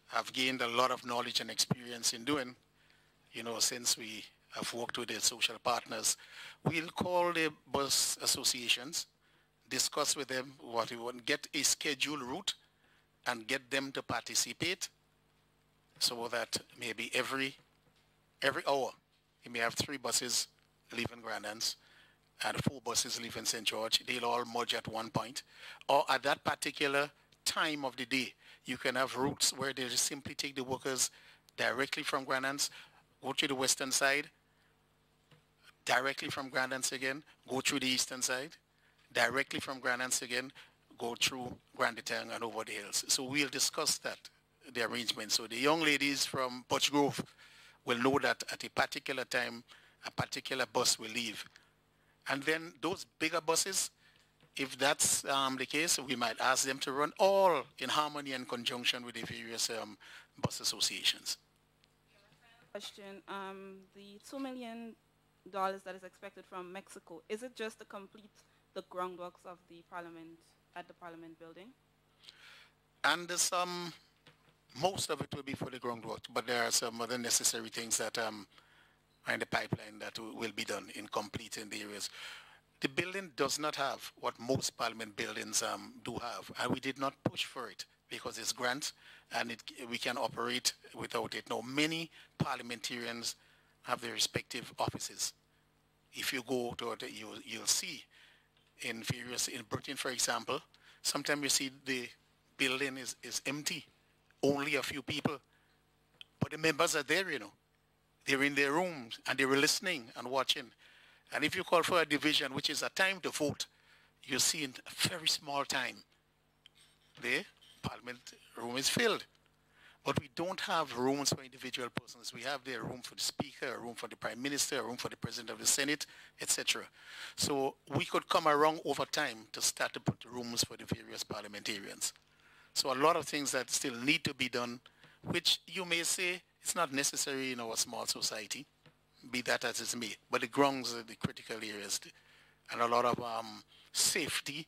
have gained a lot of knowledge and experience in doing, since we have worked with the social partners, we'll call the bus associations, discuss with them what we want, get a scheduled route, and get them to participate, so that maybe every hour you may have 3 buses leaving Grand Anse and 4 buses leaving St. George. They'll all merge at one point. Or at that particular time of the day, you can have routes where they just simply take the workers directly from Grand Anse, go to the western side, directly from Grand Anse again, go through the eastern side, directly from Grand Anse again, go through Grand Etang and over the hills. So we'll discuss that, the arrangement. So the young ladies from Butch Grove will know that at a particular time, a particular bus will leave. And then those bigger buses, if that's the case, we might ask them to run all in harmony and conjunction with the various bus associations. Question, the $2 million that is expected from Mexico, is it just to complete the groundworks of the parliament, at the parliament building? And most of it will be for the groundwork, but there are some other necessary things that are in the pipeline that will be done in completing the areas. The building does not have what most parliament buildings do have, and we did not push for it because it's grant and we can operate without it. Now, many parliamentarians have their respective offices. If you go to it, you'll see in Britain, for example, sometimes you see the building is empty, only a few people, but the members are there, you know. They're in their rooms and they were listening and watching. And if you call for a division, which is a time to vote, you see in a very small time, the parliament room is filled. But we don't have rooms for individual persons. We have there a room for the speaker, a room for the prime minister, a room for the president of the Senate, etc. So we could come around over time to start to put rooms for the various parliamentarians. So a lot of things that still need to be done, which you may say it's not necessary in our small society, be that as it may. But the grounds are the critical areas, and a lot of safety.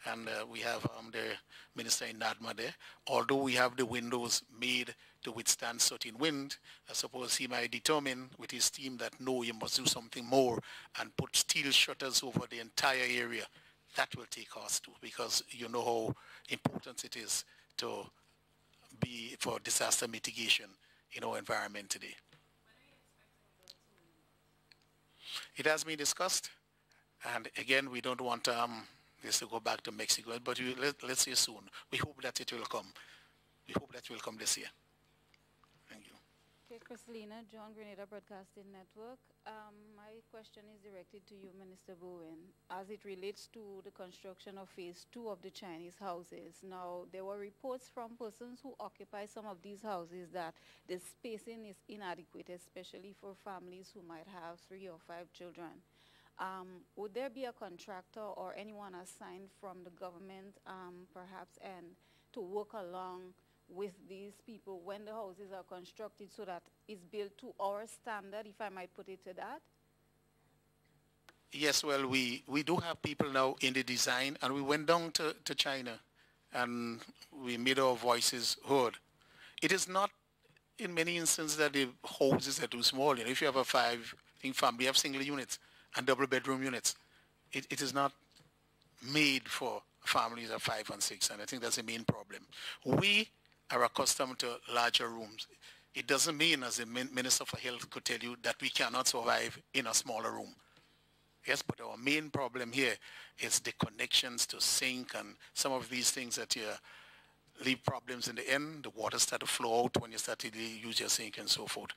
And we have the minister in NADMA there. Although we have the windows made to withstand certain wind, I suppose he might determine with his team that no, you must do something more and put steel shutters over the entire area. That will take cost too, because you know how important it is to be for disaster mitigation in our environment today. It has been discussed, and again, we don't want this to go back to Mexico, but let's see soon. We hope that it will come. We hope that it will come this year. Thank you. Okay, Christelina, John Grenada Broadcasting Network. My question is directed to you, Minister Bowen, as it relates to the construction of phase 2 of the Chinese houses. Now, there were reports from persons who occupy some of these houses that the spacing is inadequate, especially for families who might have 3 or 5 children. Would there be a contractor or anyone assigned from the government, perhaps, and to work along with these people when the houses are constructed so that it's built to our standard, if I might put it to that? Yes, well, we do have people now in the design, and we went down to China, and we made our voices heard. It is not, in many instances, that the houses are too small. You know, if you have a 5-family, we have single units and double bedroom units. It is not made for families of 5 and 6, and I think that's the main problem. We are accustomed to larger rooms. It doesn't mean, as the Minister for Health could tell you, that we cannot survive in a smaller room. Yes, but our main problem here is the connections to sink and some of these things that leave problems in the end. The water start to flow out when you start to use your sink and so forth.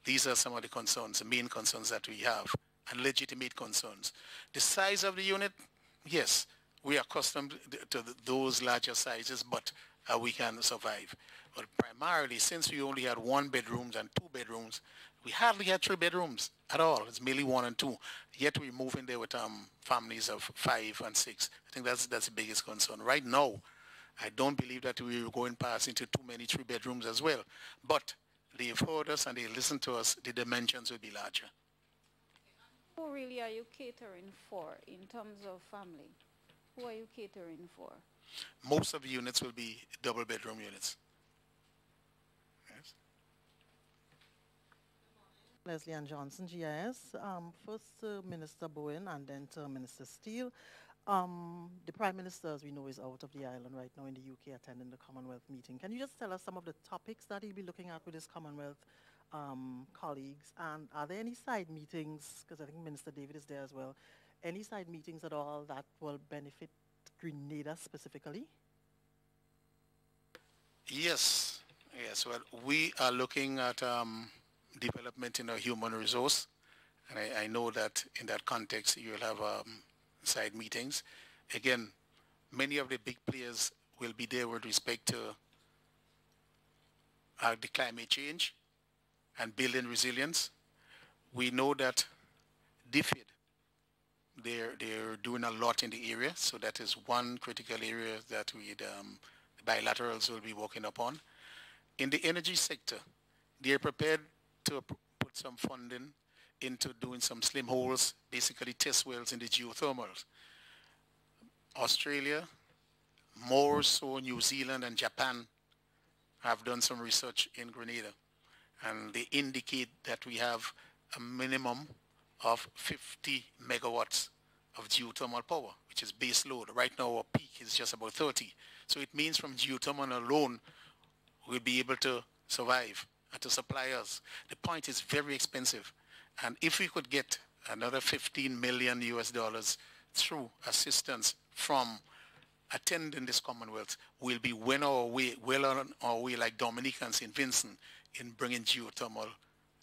These are some of the concerns, the main concerns that we have, and legitimate concerns. The size of the unit, yes, we are accustomed to those larger sizes, but we can survive. But primarily, since we only had 1 bedrooms and 2 bedrooms, we hardly had 3 bedrooms at all. It's merely 1 and 2. Yet we move in there with families of 5 and 6. I think that's the biggest concern. Right now, I don't believe that we will go and pass into too many 3 bedrooms as well. But they've heard us and they listen to us. The dimensions will be larger. Who really are you catering for in terms of family? Who are you catering for? Most of the units will be double bedroom units. Yes. Leslie Ann Johnson, GIS. First to Minister Bowen and then to Minister Steele. The Prime Minister, as we know, is out of the island right now in the UK attending the Commonwealth meeting. Can you just tell us some of the topics that he'll be looking at with his Commonwealth colleagues? And are there any side meetings, because I think Minister David is there as well, any side meetings at all that will benefit Grenada specifically? Yes. Yes. Well, we are looking at development in a human resource. And I know that in that context, you will have side meetings. Again, many of the big players will be there with respect to the climate change and building resilience. We know that DFID, they're doing a lot in the area, so that is one critical area that the bilaterals will be working upon. In the energy sector, they're prepared to put some funding into doing some slim holes, basically test wells in the geothermals. Australia, more so New Zealand and Japan, have done some research in Grenada, and they indicate that we have a minimum of 50 megawatts of geothermal power, which is base load. Right now our peak is just about 30. So it means from geothermal alone, we'll be able to survive and to supply us. The point is very expensive. And if we could get another 15 million US dollars through assistance from attending this Commonwealth, we'll be well on our way like Dominica and St. Vincent in bringing geothermal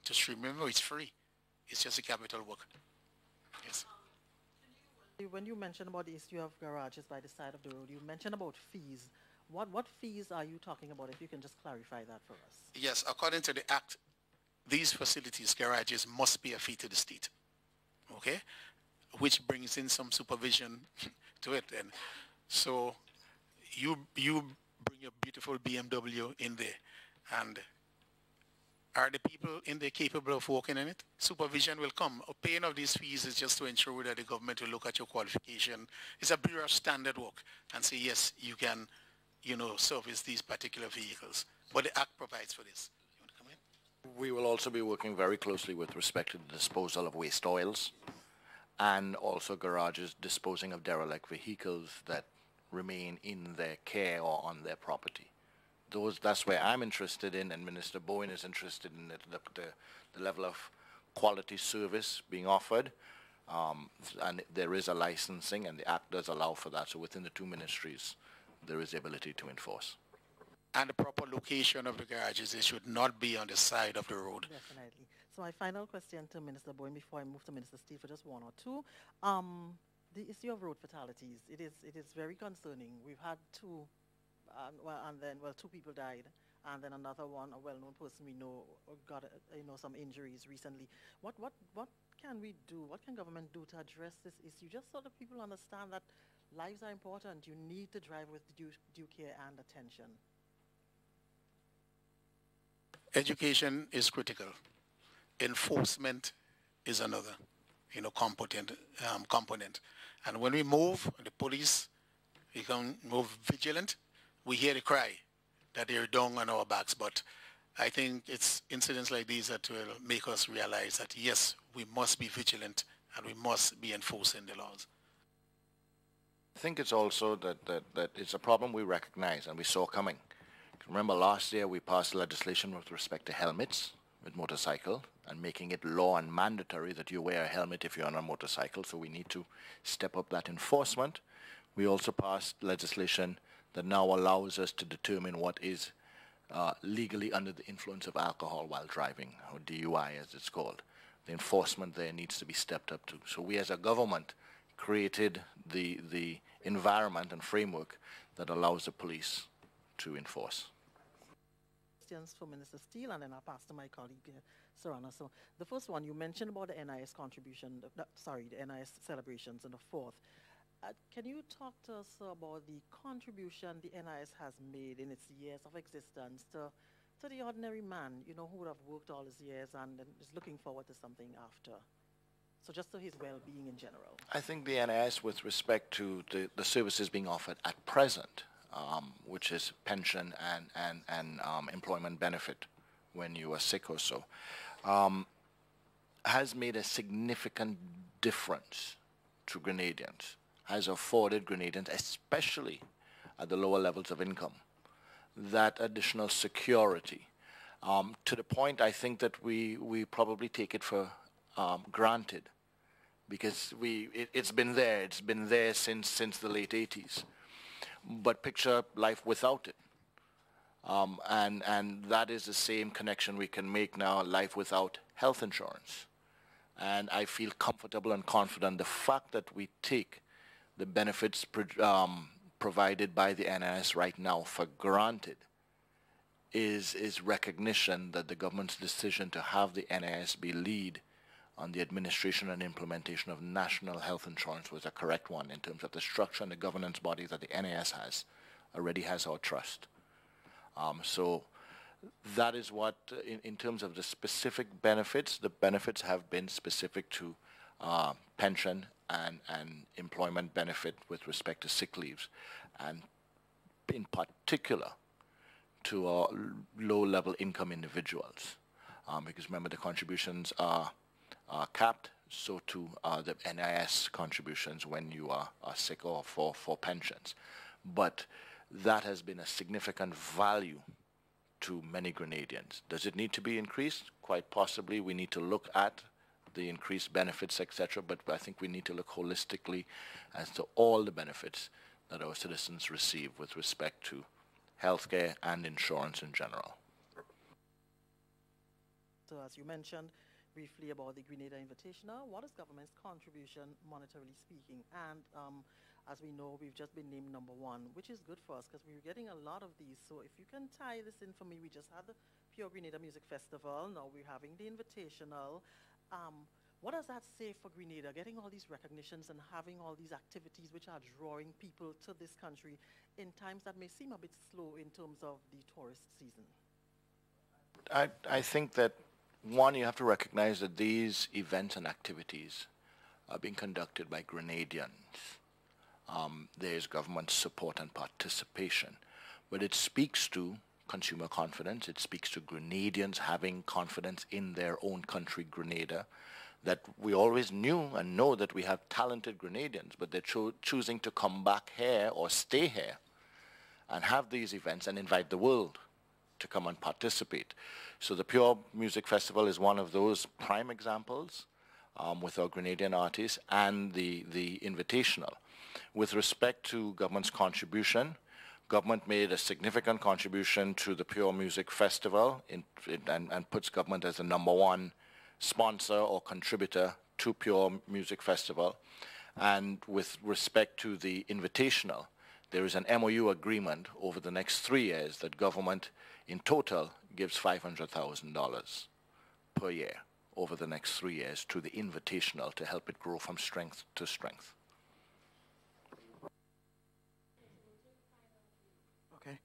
to stream. Remember, it's free. It's just a capital work. Yes. When you mentioned about the issue of garages by the side of the road, you mentioned about fees. What fees are you talking about, if you can just clarify that for us? Yes, according to the Act, these facilities, garages, must be a fee to the state, okay? Which brings in some supervision to it. And so you bring your beautiful BMW in there, and are the people in there capable of working in it? Supervision will come. Paying of these fees is just to ensure that the government will look at your qualification. It's a bureau of standard work and say, yes, you can, service these particular vehicles. But the Act provides for this. You want to come in? We will also be working very closely with respect to the disposal of waste oils and also garages disposing of derelict vehicles that remain in their care or on their property. That's where I'm interested in, and Minister Bowen is interested in the level of quality service being offered. And there is a licensing, and the Act does allow for that. So within the two ministries, there is the ability to enforce. And the proper location of the garages, it should not be on the side of the road. Definitely. So my final question to Minister Bowen before I move to Minister Steele for just one or two. The issue of road fatalities, it is very concerning. We've had two people died, and then another one, a well-known person we know, got some injuries recently. What can we do? What can government do to address this issue, just so that people understand that lives are important? You need to drive with due care and attention. Education is critical. Enforcement is another, component. And when we move, the police become more vigilant. We hear the cry that they're down on our backs, but I think it's incidents like these that will make us realize that, yes, we must be vigilant and we must be enforcing the laws. I think it's also that it's a problem we recognize and we saw coming. Remember last year we passed legislation with respect to helmets with motorcycle and making it law and mandatory that you wear a helmet if you're on a motorcycle, so we need to step up that enforcement. We also passed legislation that now allows us to determine what is legally under the influence of alcohol while driving, or DUI as it's called. The enforcement there needs to be stepped up to. So we as a government created the environment and framework that allows the police to enforce. Questions for Minister Steele, and then I'll pass to my colleague, Sarana. So the first one, you mentioned about the NIS contribution, the NIS celebrations on the 4th. Can you talk to us about the contribution the NIS has made in its years of existence to the ordinary man, who would have worked all his years and is looking forward to something after? So just to his well-being in general. I think the NIS, with respect to the services being offered at present, which is pension and employment benefit when you are sick or so, has made a significant difference to Grenadians, has afforded Grenadians, especially at the lower levels of income, that additional security. To the point, I think that we probably take it for granted, because it's been there. It's been there since the late 80s. But picture life without it. And that is the same connection we can make now, life without health insurance. And I feel comfortable and confident the fact that we take the benefits provided by the NIS right now for granted is recognition that the government's decision to have the NIS be lead on the administration and implementation of national health insurance was a correct one in terms of the structure and the governance body that the NAS has, already has our trust. So that is what, in terms of the specific benefits, the benefits have been specific to pension and employment benefit with respect to sick leaves, and in particular to low-level income individuals. Because remember, the contributions are capped, so too the NIS contributions when you are sick or for pensions. But that has been a significant value to many Grenadians. Does it need to be increased? Quite possibly. We need to look at the increased benefits, etc., but I think we need to look holistically as to all the benefits that our citizens receive with respect to healthcare and insurance in general. So as you mentioned briefly about the Grenada Invitational, what is government's contribution monetarily speaking? And as we know, we've just been named #1, which is good for us because we're getting a lot of these. So if you can tie this in for me, we just had the Pure Grenada Music Festival. Now we're having the Invitational. What does that say for Grenada, getting all these recognitions and having all these activities which are drawing people to this country in times that may seem a bit slow in terms of the tourist season? I think that, one, you have to recognize that these events and activities are being conducted by Grenadians. There is government support and participation, but it speaks to consumer confidence. It speaks to Grenadians having confidence in their own country, Grenada, that we always knew and know that we have talented Grenadians, but they're choosing to come back here or stay here and have these events and invite the world to come and participate. So the Pure Music Festival is one of those prime examples with our Grenadian artists, and the Invitational. With respect to government's contribution, government made a significant contribution to the Pure Music Festival and puts government as the #1 sponsor or contributor to Pure Music Festival. And with respect to the Invitational, there is an MOU agreement over the next 3 years that government in total gives $500,000 per year over the next 3 years to the Invitational to help it grow from strength to strength. Okay.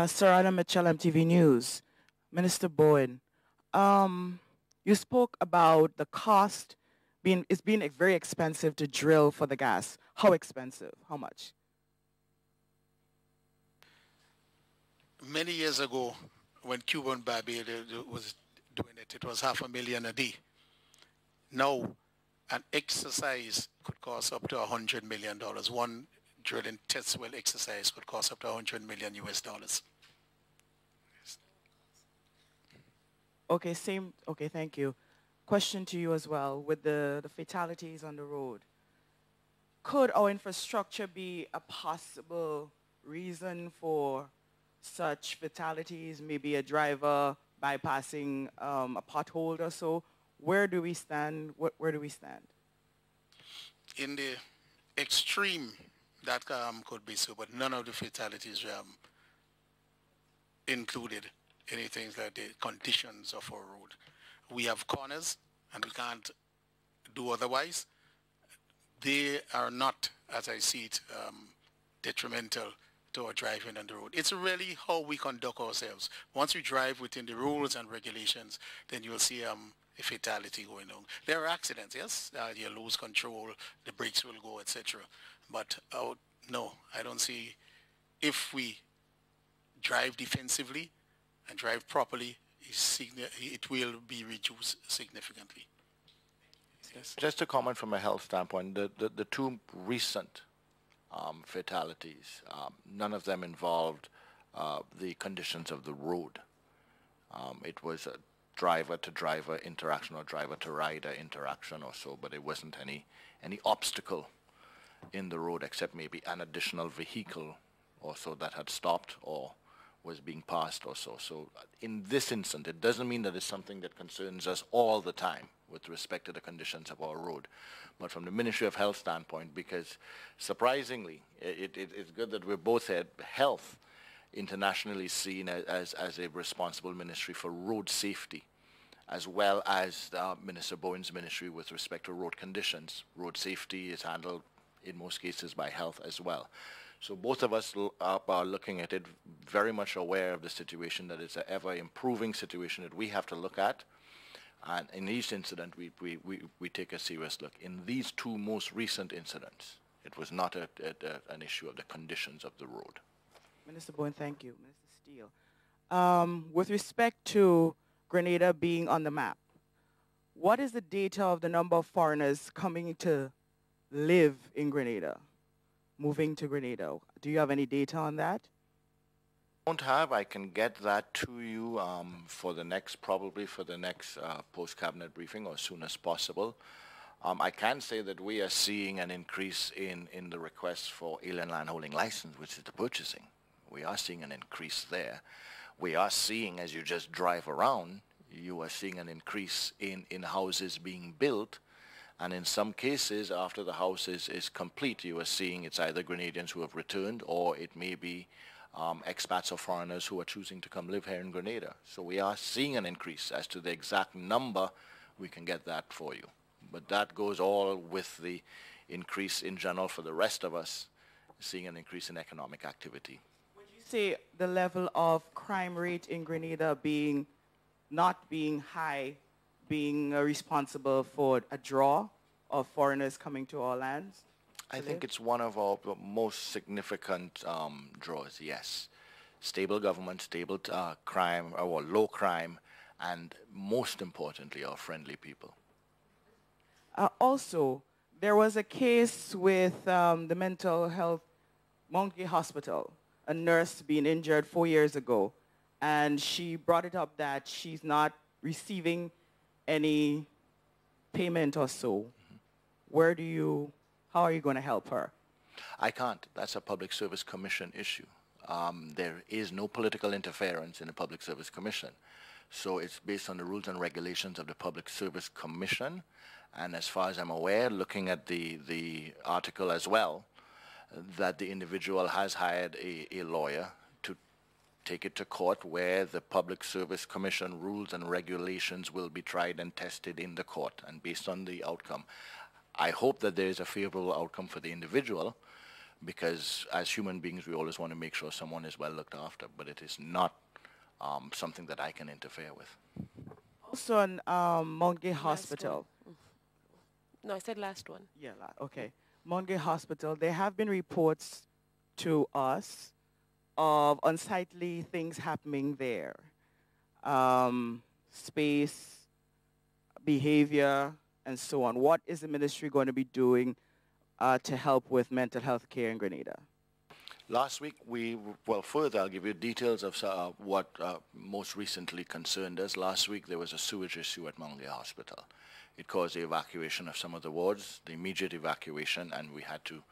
Sir Adam Mitchell, MTV News. Minister Bowen, you spoke about the cost it's being very expensive to drill for the gas. How expensive? How much? Many years ago, when Cuban Barbados was doing it, it was $500,000 a day. Now, an exercise could cost up to $100 million. One drilling test well exercise could cost up to $100 million US dollars. Okay, okay, thank you. Question to you as well, with the fatalities on the road. Could our infrastructure be a possible reason for such fatalities, maybe a driver bypassing a pothole or so? Where do we stand? Where do we stand? In the extreme, that could be so, but none of the fatalities included anything like the conditions of our road. We have corners, and we can't do otherwise. They are not, as I see it, detrimental to our driving on the road. It's really how we conduct ourselves. Once we drive within the rules and regulations, then you'll see a fatality going on. There are accidents, yes, you lose control, the brakes will go, etc. But no, I don't see, if we drive defensively and drive properly, it will be reduced significantly. Yes. Just a comment from a health standpoint, the two recent fatalities, none of them involved the conditions of the road. It was a driver-to-driver interaction or driver-to-rider interaction or so, but it wasn't any obstacle in the road except maybe an additional vehicle or so that had stopped or was being passed or so. So in this instance, it doesn't mean that it's something that concerns us all the time with respect to the conditions of our road. But from the Ministry of Health standpoint, because surprisingly, it's good that we're both at health internationally seen as a responsible ministry for road safety as well as Minister Bowen's ministry with respect to road conditions. Road safety is handled in most cases by health as well. So both of us are looking at it, very much aware of the situation, that it's an ever-improving situation that we have to look at. And in each incident, we take a serious look. In these two most recent incidents, it was not an issue of the conditions of the road. Minister Bowen, thank you. Minister Steele. With respect to Grenada being on the map, what is the data of the number of foreigners coming to live in Grenada, moving to Grenada? Do you have any data on that? Don't have. I can get that to you probably for the next post-cabinet briefing or as soon as possible. I can say that we are seeing an increase in the requests for alien landholding license, which is the purchasing. We are seeing an increase there. We are seeing, as you just drive around, you are seeing an increase in houses being built. And in some cases, after the house is complete, you are seeing it's either Grenadians who have returned, or it may be expats or foreigners who are choosing to come live here in Grenada. So we are seeing an increase. As to the exact number, we can get that for you. But that goes all with the increase in general for the rest of us, seeing an increase in economic activity. Would you say the level of crime rate in Grenada not being high, being responsible for a draw of foreigners coming to our lands? I think it's one of our most significant draws, yes. Stable government, stable crime, or low crime, and most importantly, our friendly people. Also, there was a case with the mental health Mount Gay Hospital, a nurse being injured 4 years ago, and she brought it up that she's not receiving any payment or so. How are you going to help her? I can't. That's a Public Service Commission issue. There is no political interference in the Public Service Commission. So it's based on the rules and regulations of the Public Service Commission. And as far as I'm aware, looking at the article as well, that the individual has hired a lawyer to take it to court, where the Public Service Commission rules and regulations will be tried and tested in the court. And based on the outcome, I hope that there is a favorable outcome for the individual, because as human beings, we always want to make sure someone is well looked after, but it is not something that I can interfere with. Also on Mount Gay Hospital. No, I said last one. Yeah, okay. Mount Gay Hospital, there have been reports to us of unsightly things happening there. Space, behavior, and so on. What is the ministry going to be doing to help with mental health care in Grenada? Last week, further, I'll give you details of what most recently concerned us. Last week, there was a sewage issue at Mount Gay Hospital. It caused the evacuation of some of the wards, the immediate evacuation, and we had to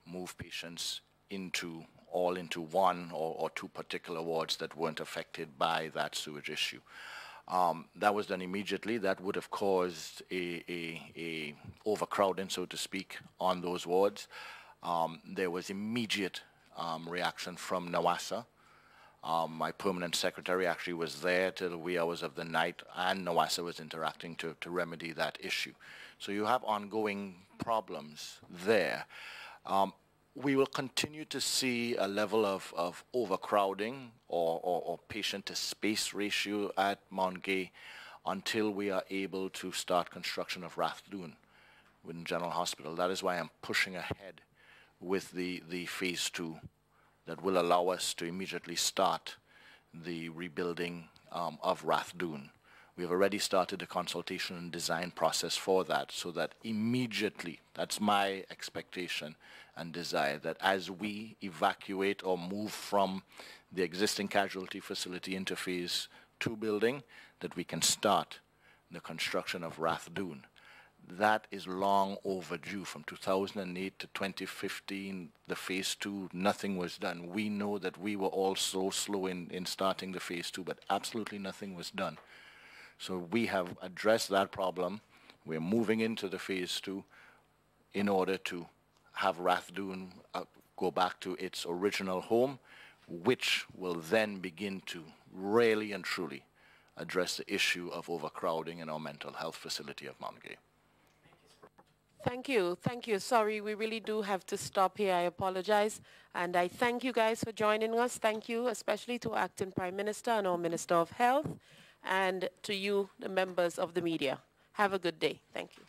move patients into one or two particular wards that weren't affected by that sewage issue. That was done immediately. That would have caused a overcrowding, so to speak, on those wards. There was immediate reaction from NAWASA. My permanent secretary actually was there till the wee hours of the night, and NAWASA was interacting to remedy that issue. So you have ongoing problems there. We will continue to see a level of overcrowding or patient-to-space ratio at Mount Gay until we are able to start construction of Rathdoon within General Hospital. That is why I'm pushing ahead with the phase 2 that will allow us to immediately start the rebuilding of Rathdoon. We have already started the consultation and design process for that, so that immediately, that's my expectation and desire, that as we evacuate or move from the existing casualty facility into phase 2 building, that we can start the construction of Rathdoon. That is long overdue. From 2008 to 2015, the phase 2, nothing was done. We know that we were all so slow in starting the phase 2, but absolutely nothing was done. So we have addressed that problem. We're moving into the phase 2 in order to have Rathdoon go back to its original home, which will then begin to really and truly address the issue of overcrowding in our mental health facility of Mount Gay. Thank you. Thank you. Sorry, we really do have to stop here. I apologize. And I thank you guys for joining us. Thank you, especially to Acting Prime Minister and our Minister of Health, and to you, the members of the media. Have a good day. Thank you.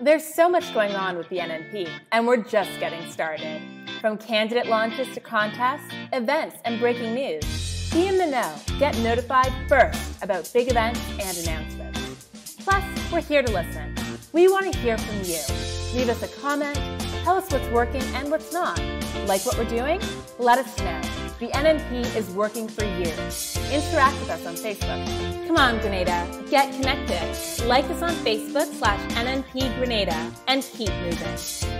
There's so much going on with the NNP, and we're just getting started. From candidate launches to contests, events, and breaking news, be in the know. Get notified first about big events and announcements. Plus, we're here to listen. We want to hear from you. Leave us a comment, tell us what's working and what's not. Like what we're doing? Let us know. The NNP is working for you. Interact with us on Facebook. Come on, Grenada, get connected. Like us on Facebook /NNP Grenada and keep moving.